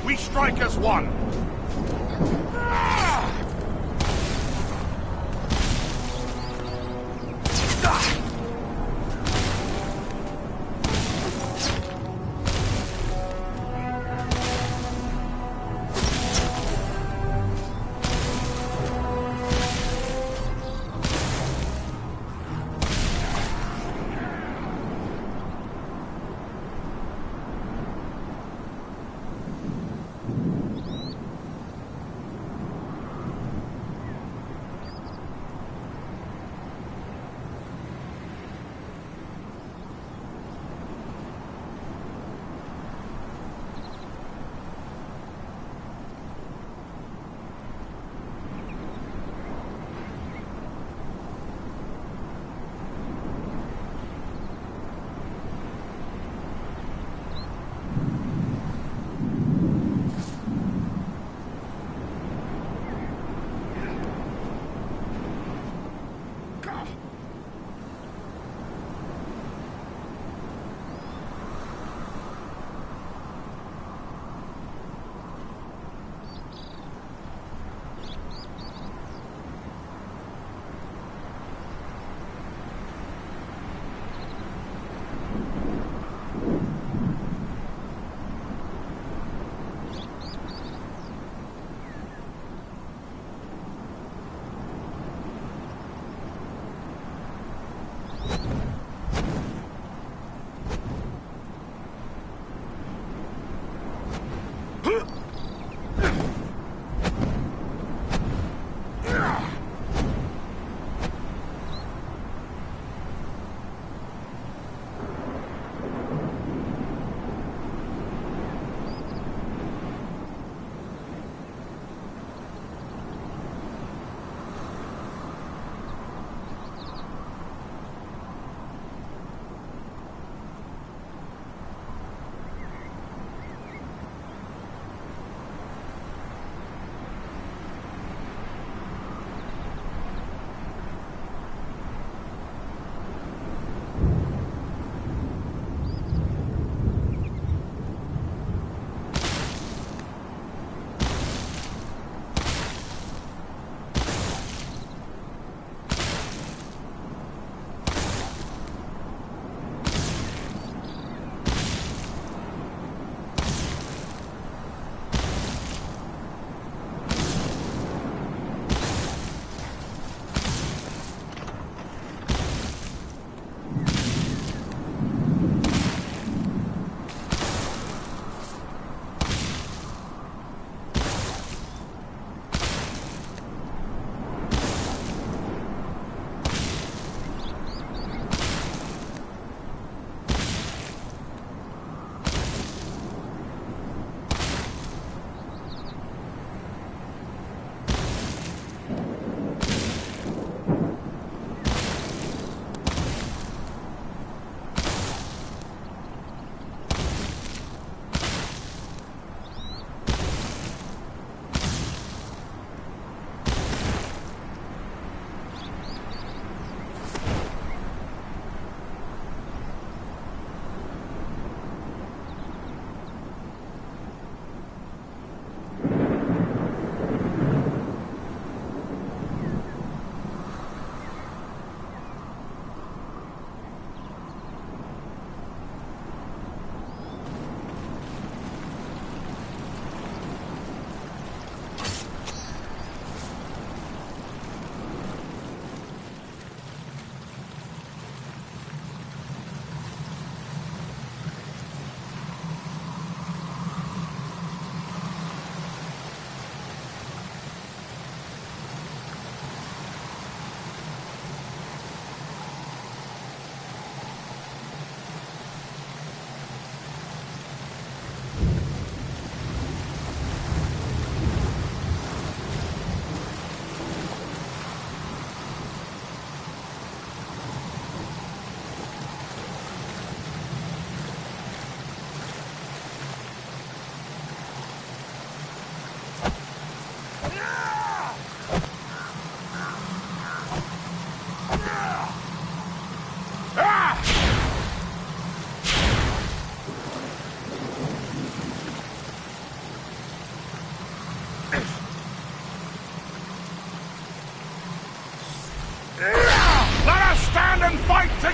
We strike as one!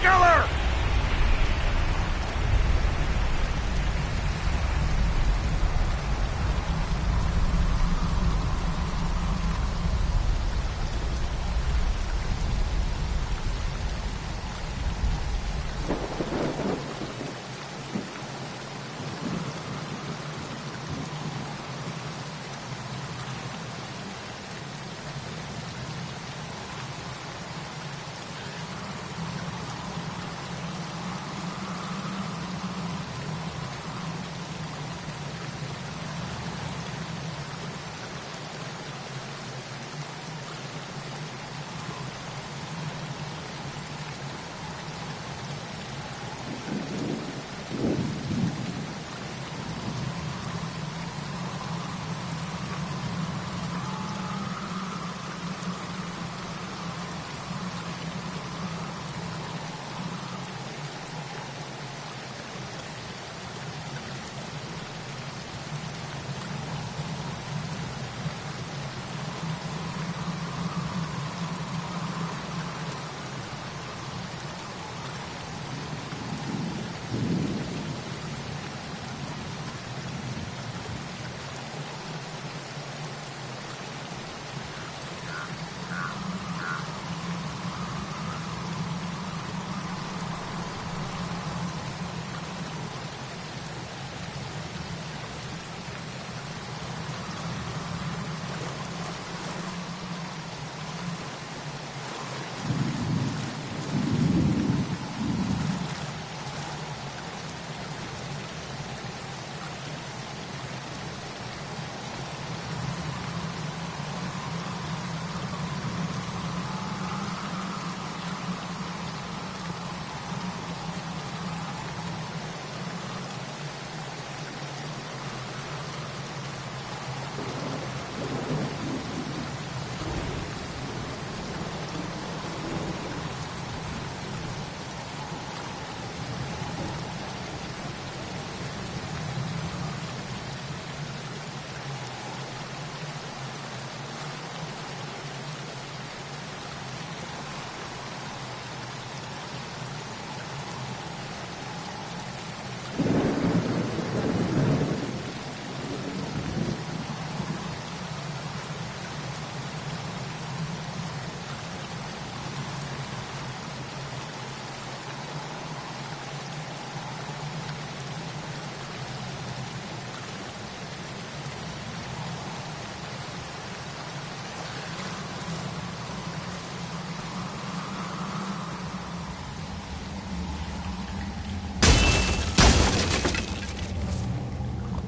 together!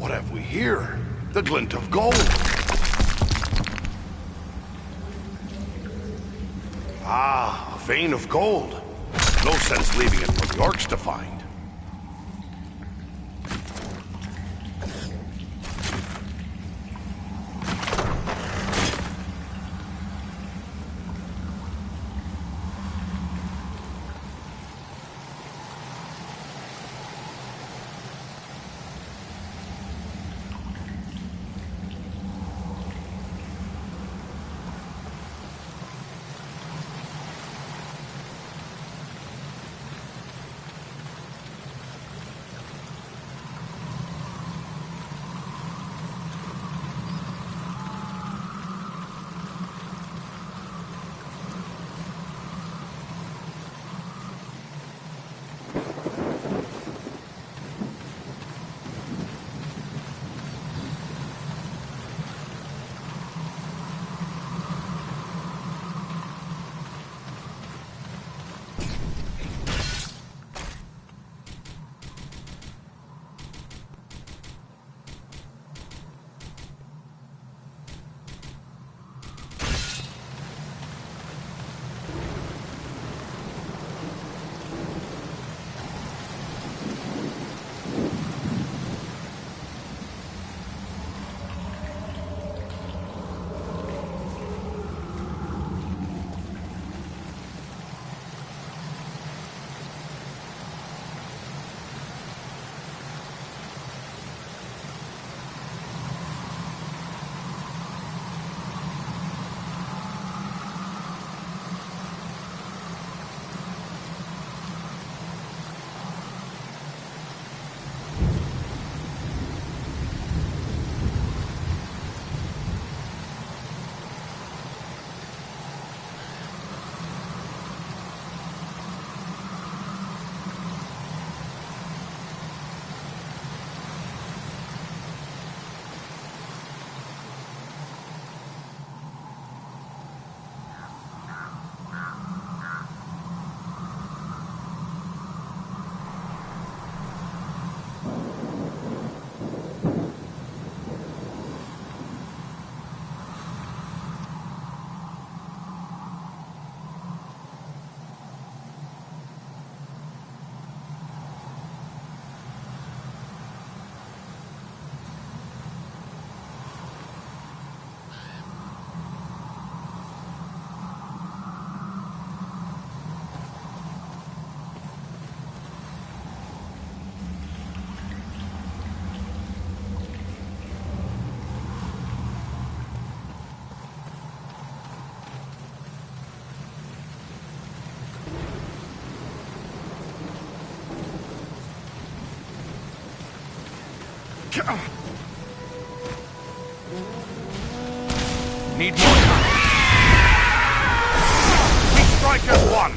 What have we here? The glint of gold. Ah, a vein of gold. No sense leaving it for the orcs to find. Need more time. We strike as one!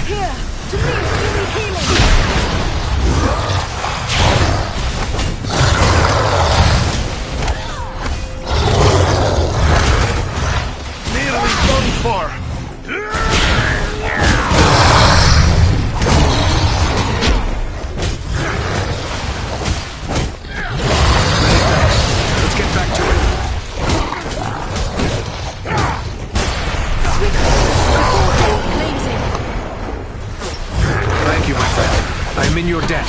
Here, to me, give me healing. Nearly done for! Let's get back to it. Claims him. Thank you, my friend. I am in your debt.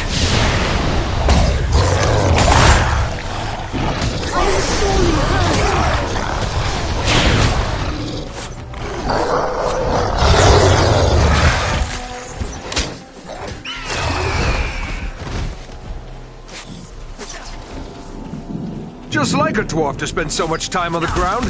I am sorely hurt. Just like a dwarf to spend so much time on the ground.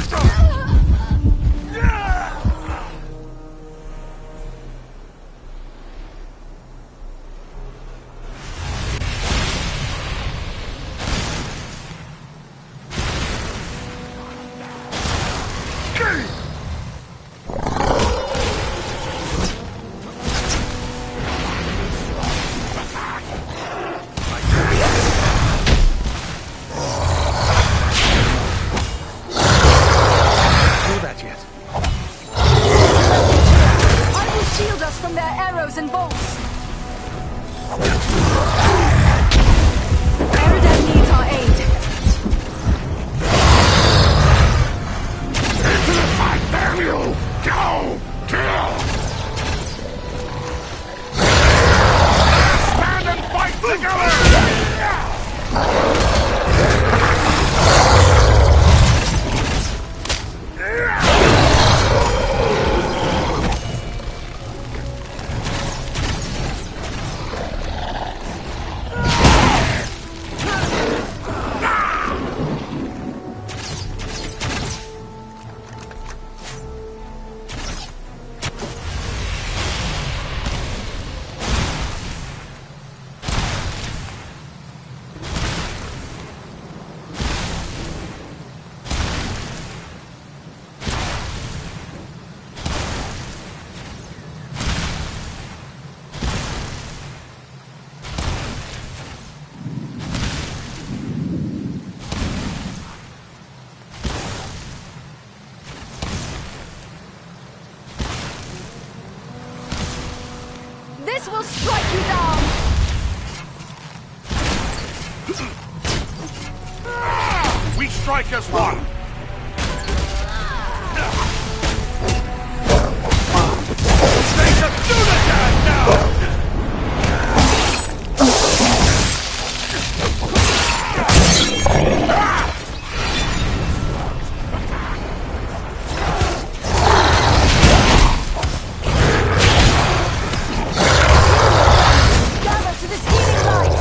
I will shield us from their arrows and bolts. Eridan needs our aid. I dare you! Go! Kill! Stand and fight together! This will strike you down. We strike as one! Snakes of Dunedines now! Gather to this healing light.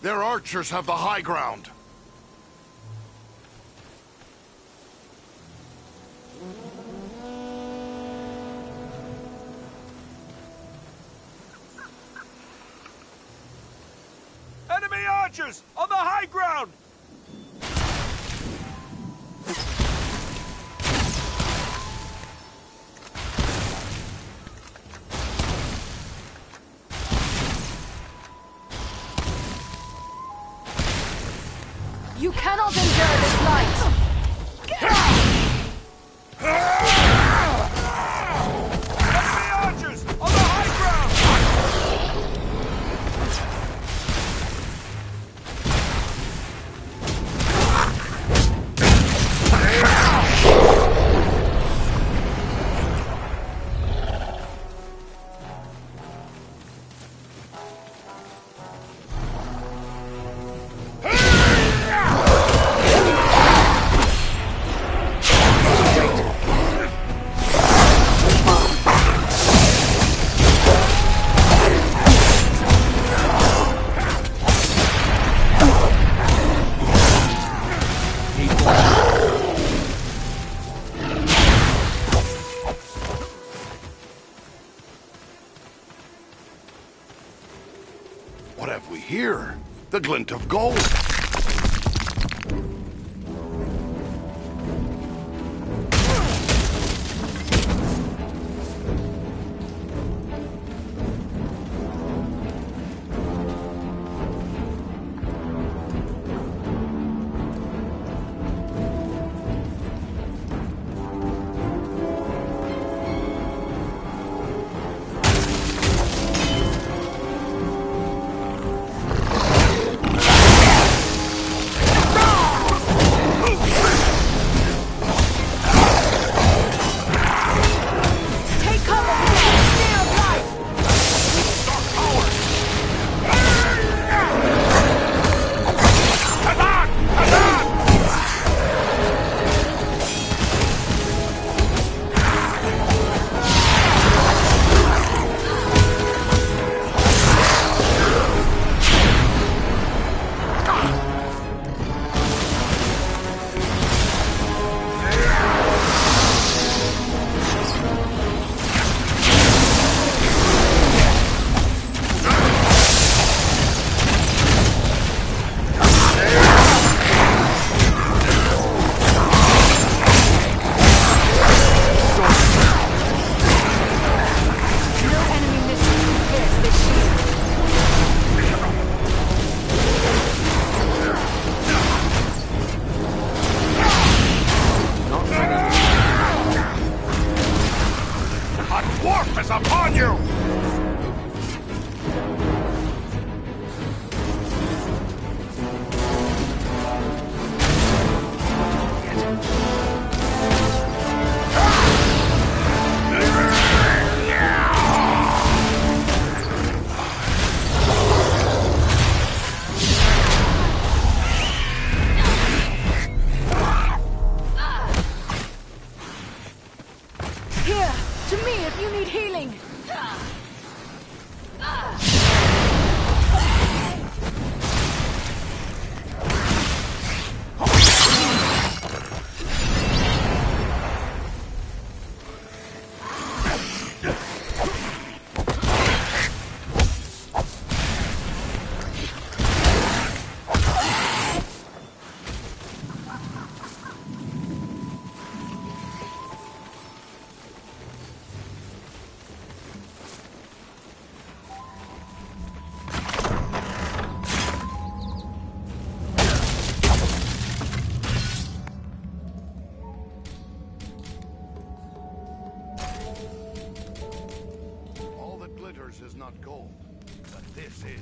Their archers have the high ground. Enemy archers on the high ground! You cannot endure this light! Enemy archers on the high ground! What have we here? The glint of gold. you! Here, to me if you need healing. All that glitters is not gold, but this is.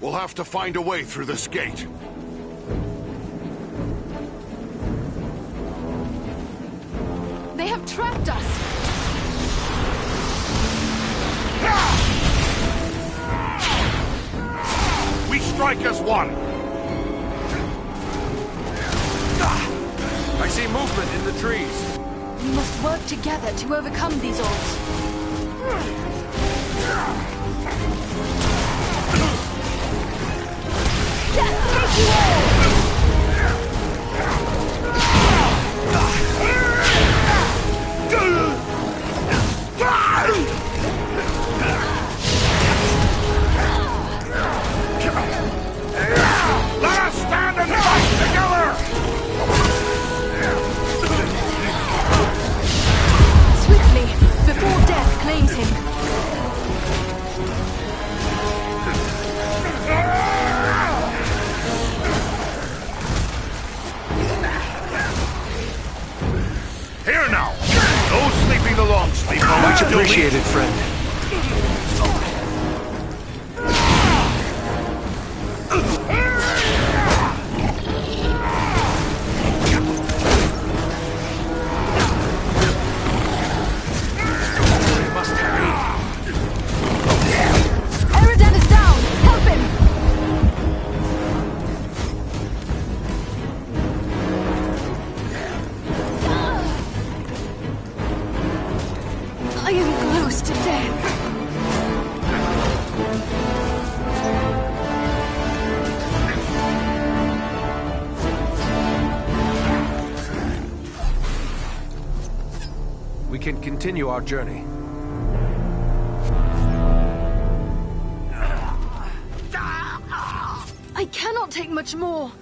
We'll have to find a way through this gate. They have trapped us. We strike as one. I see movement in the trees. We must work together to overcome these odds. Death take you all! Let us stand and fight together! Swiftly, before death claims him. Here now! No sleeping the long sleep. Much appreciated, friend. I am close to death. We can continue our journey. I cannot take much more.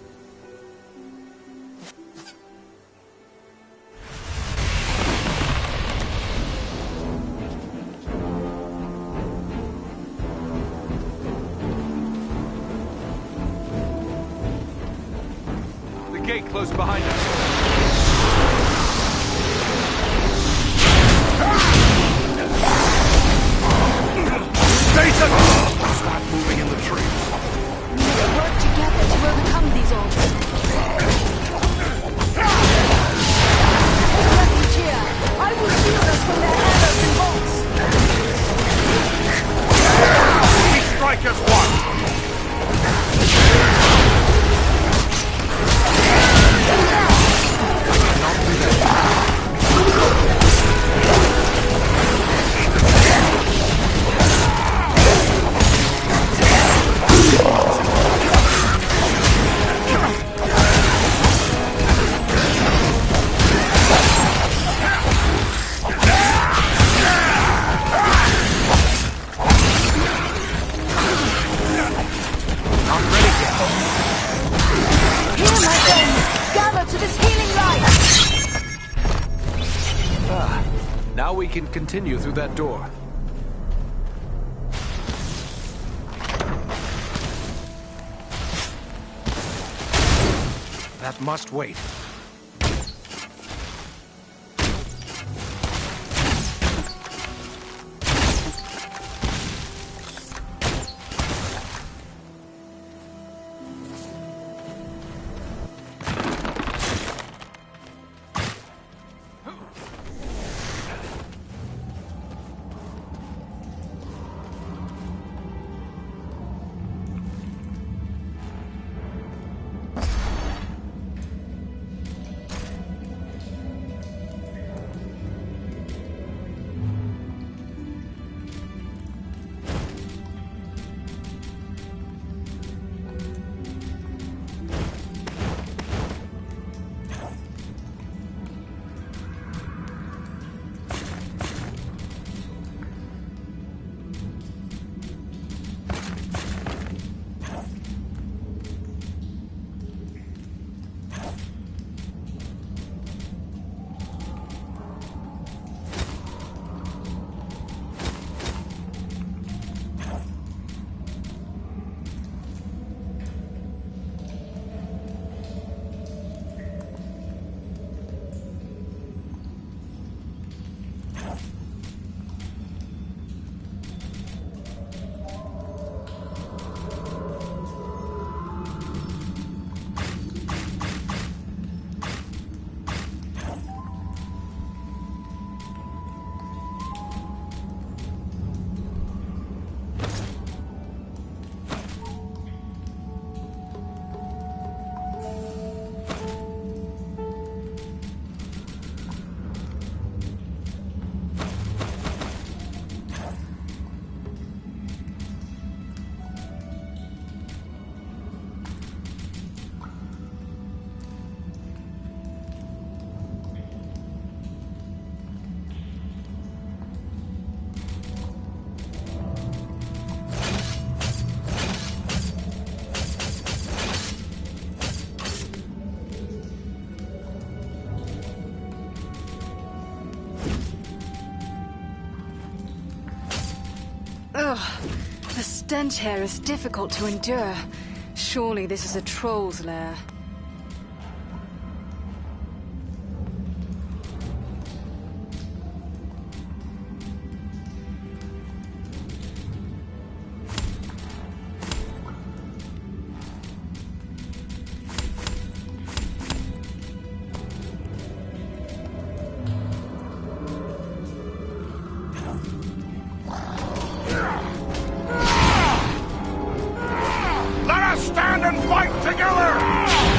The gate close behind us. Now we can continue through that door. That must wait. Ugh, the stench here is difficult to endure. Surely this is a troll's lair. Let us stand and fight together!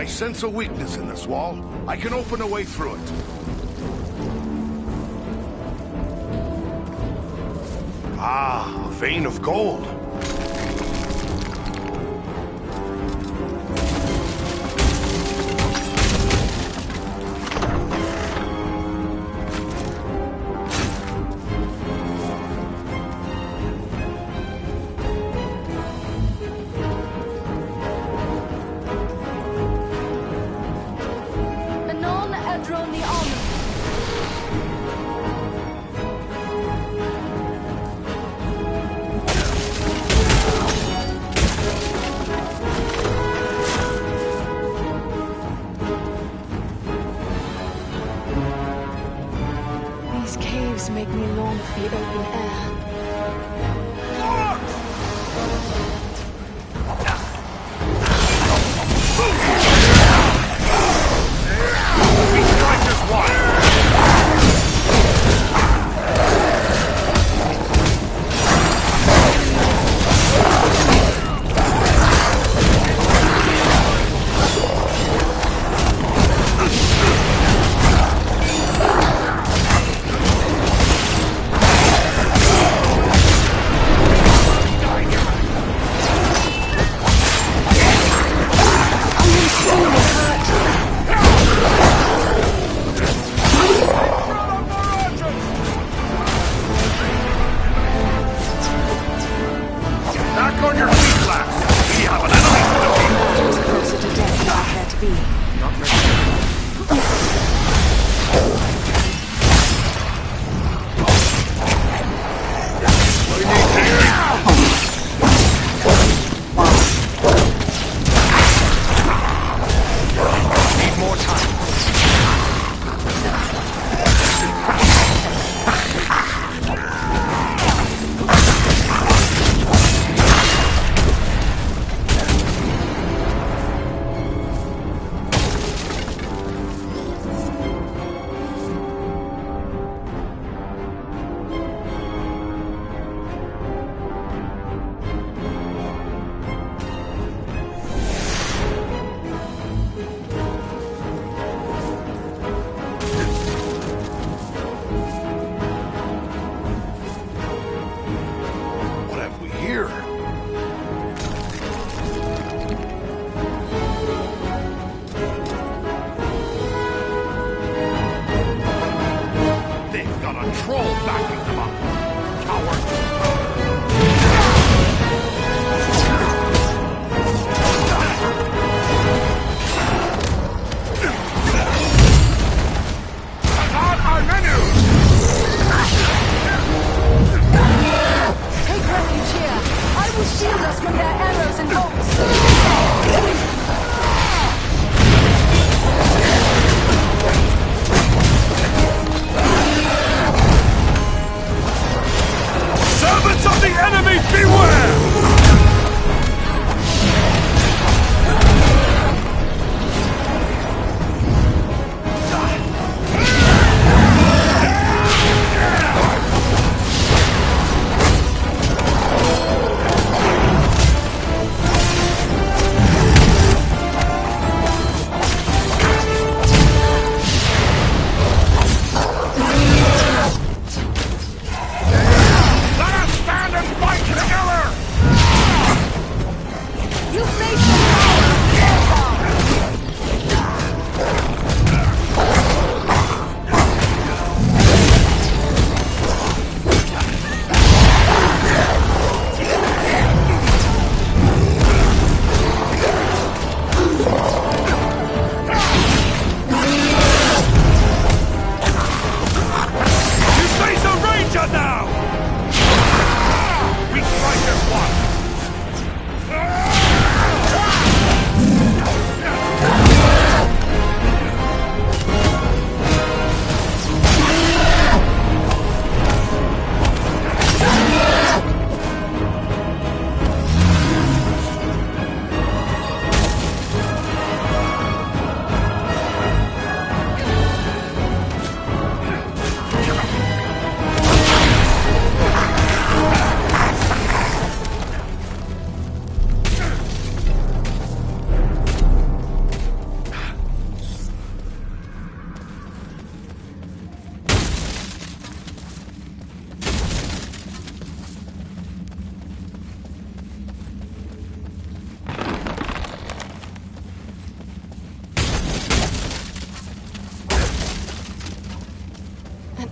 I sense a weakness in this wall. I can open a way through it. Ah, a vein of gold. Make me long for the open air. We strike as one!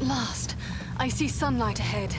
last, I see sunlight ahead.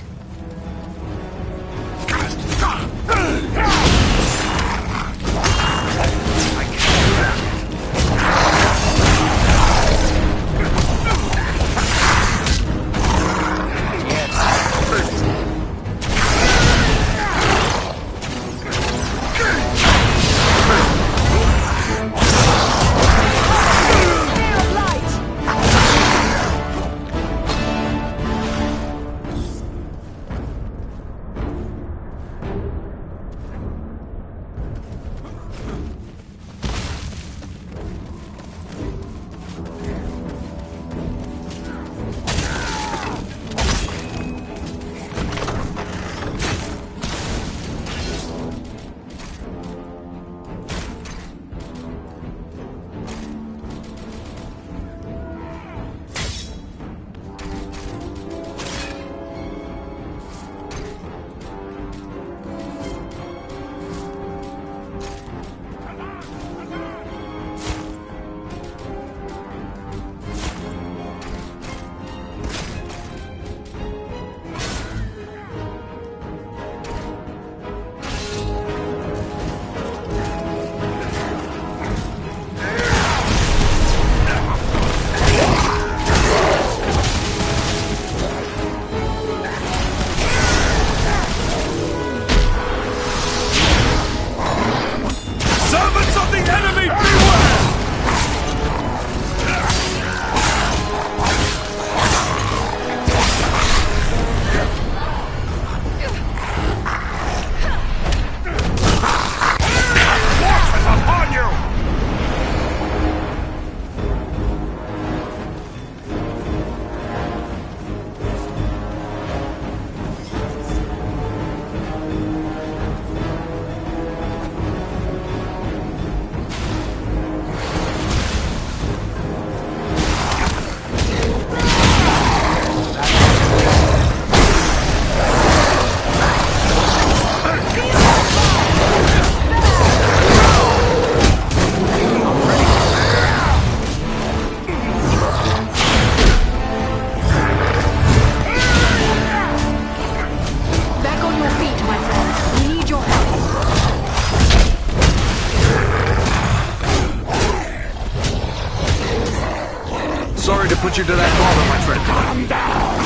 Sorry to put you to that bother, my friend. Calm down!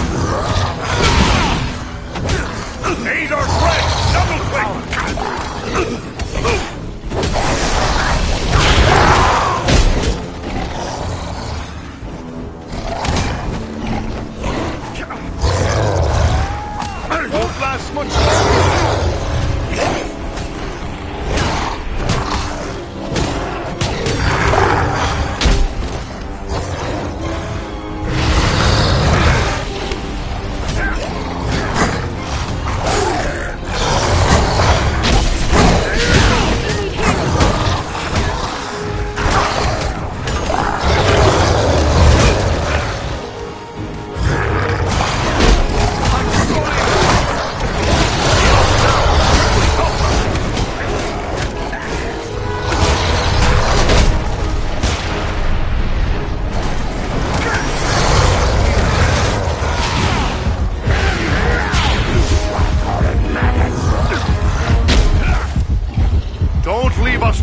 Aid our friend! Double quick! Won't last much longer!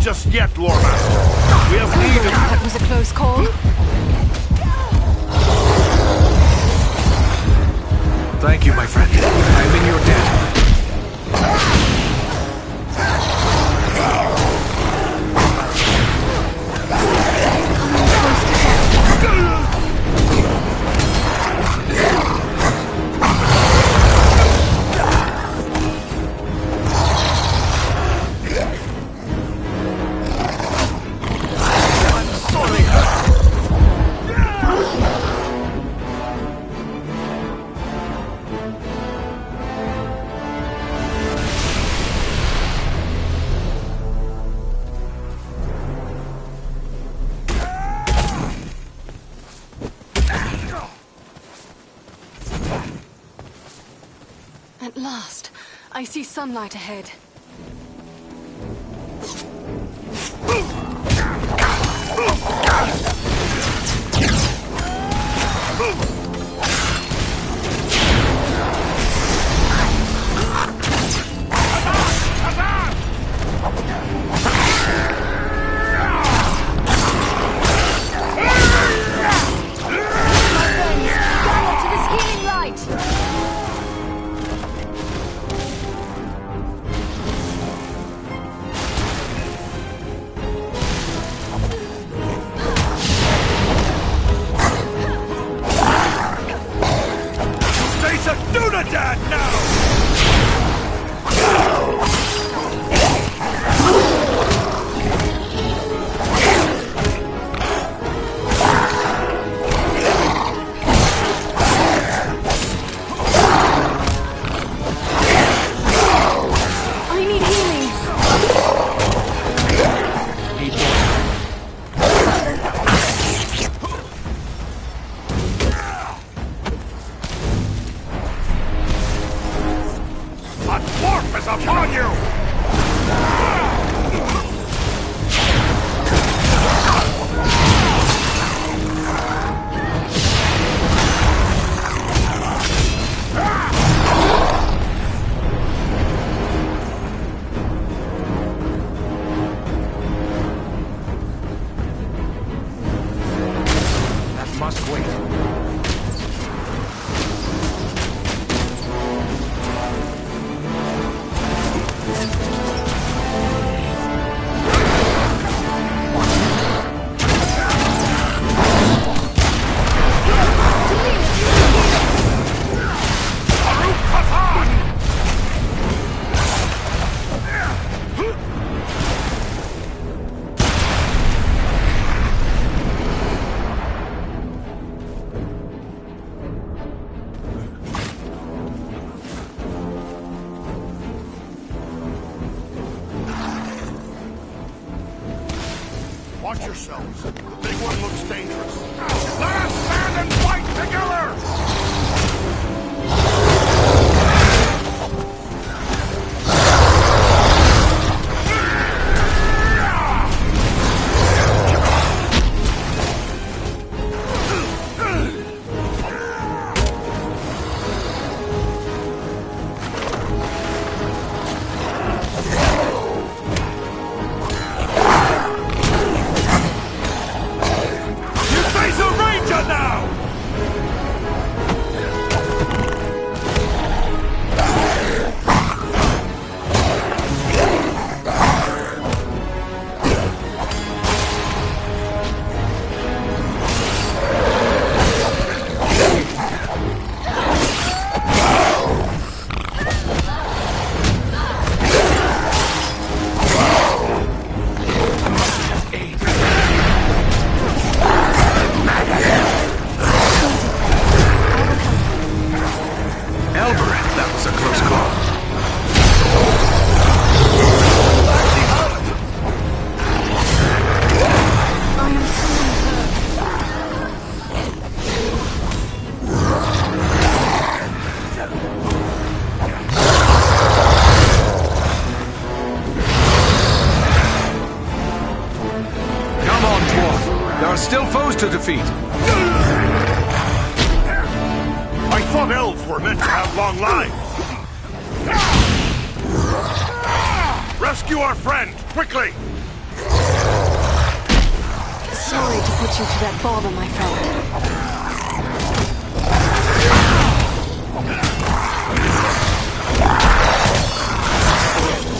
Just yet, Lord Master. We have need of... That was a close call. Thank you, my friend. I'm in your debt. At last, I see sunlight ahead. Watch yourselves. The big one looks dangerous. Let us stand and fight together! Still foes to defeat. I thought elves were meant to have long lives. Rescue our friend, quickly! Sorry to put you to that bother, my friend.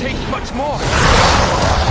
Take much more.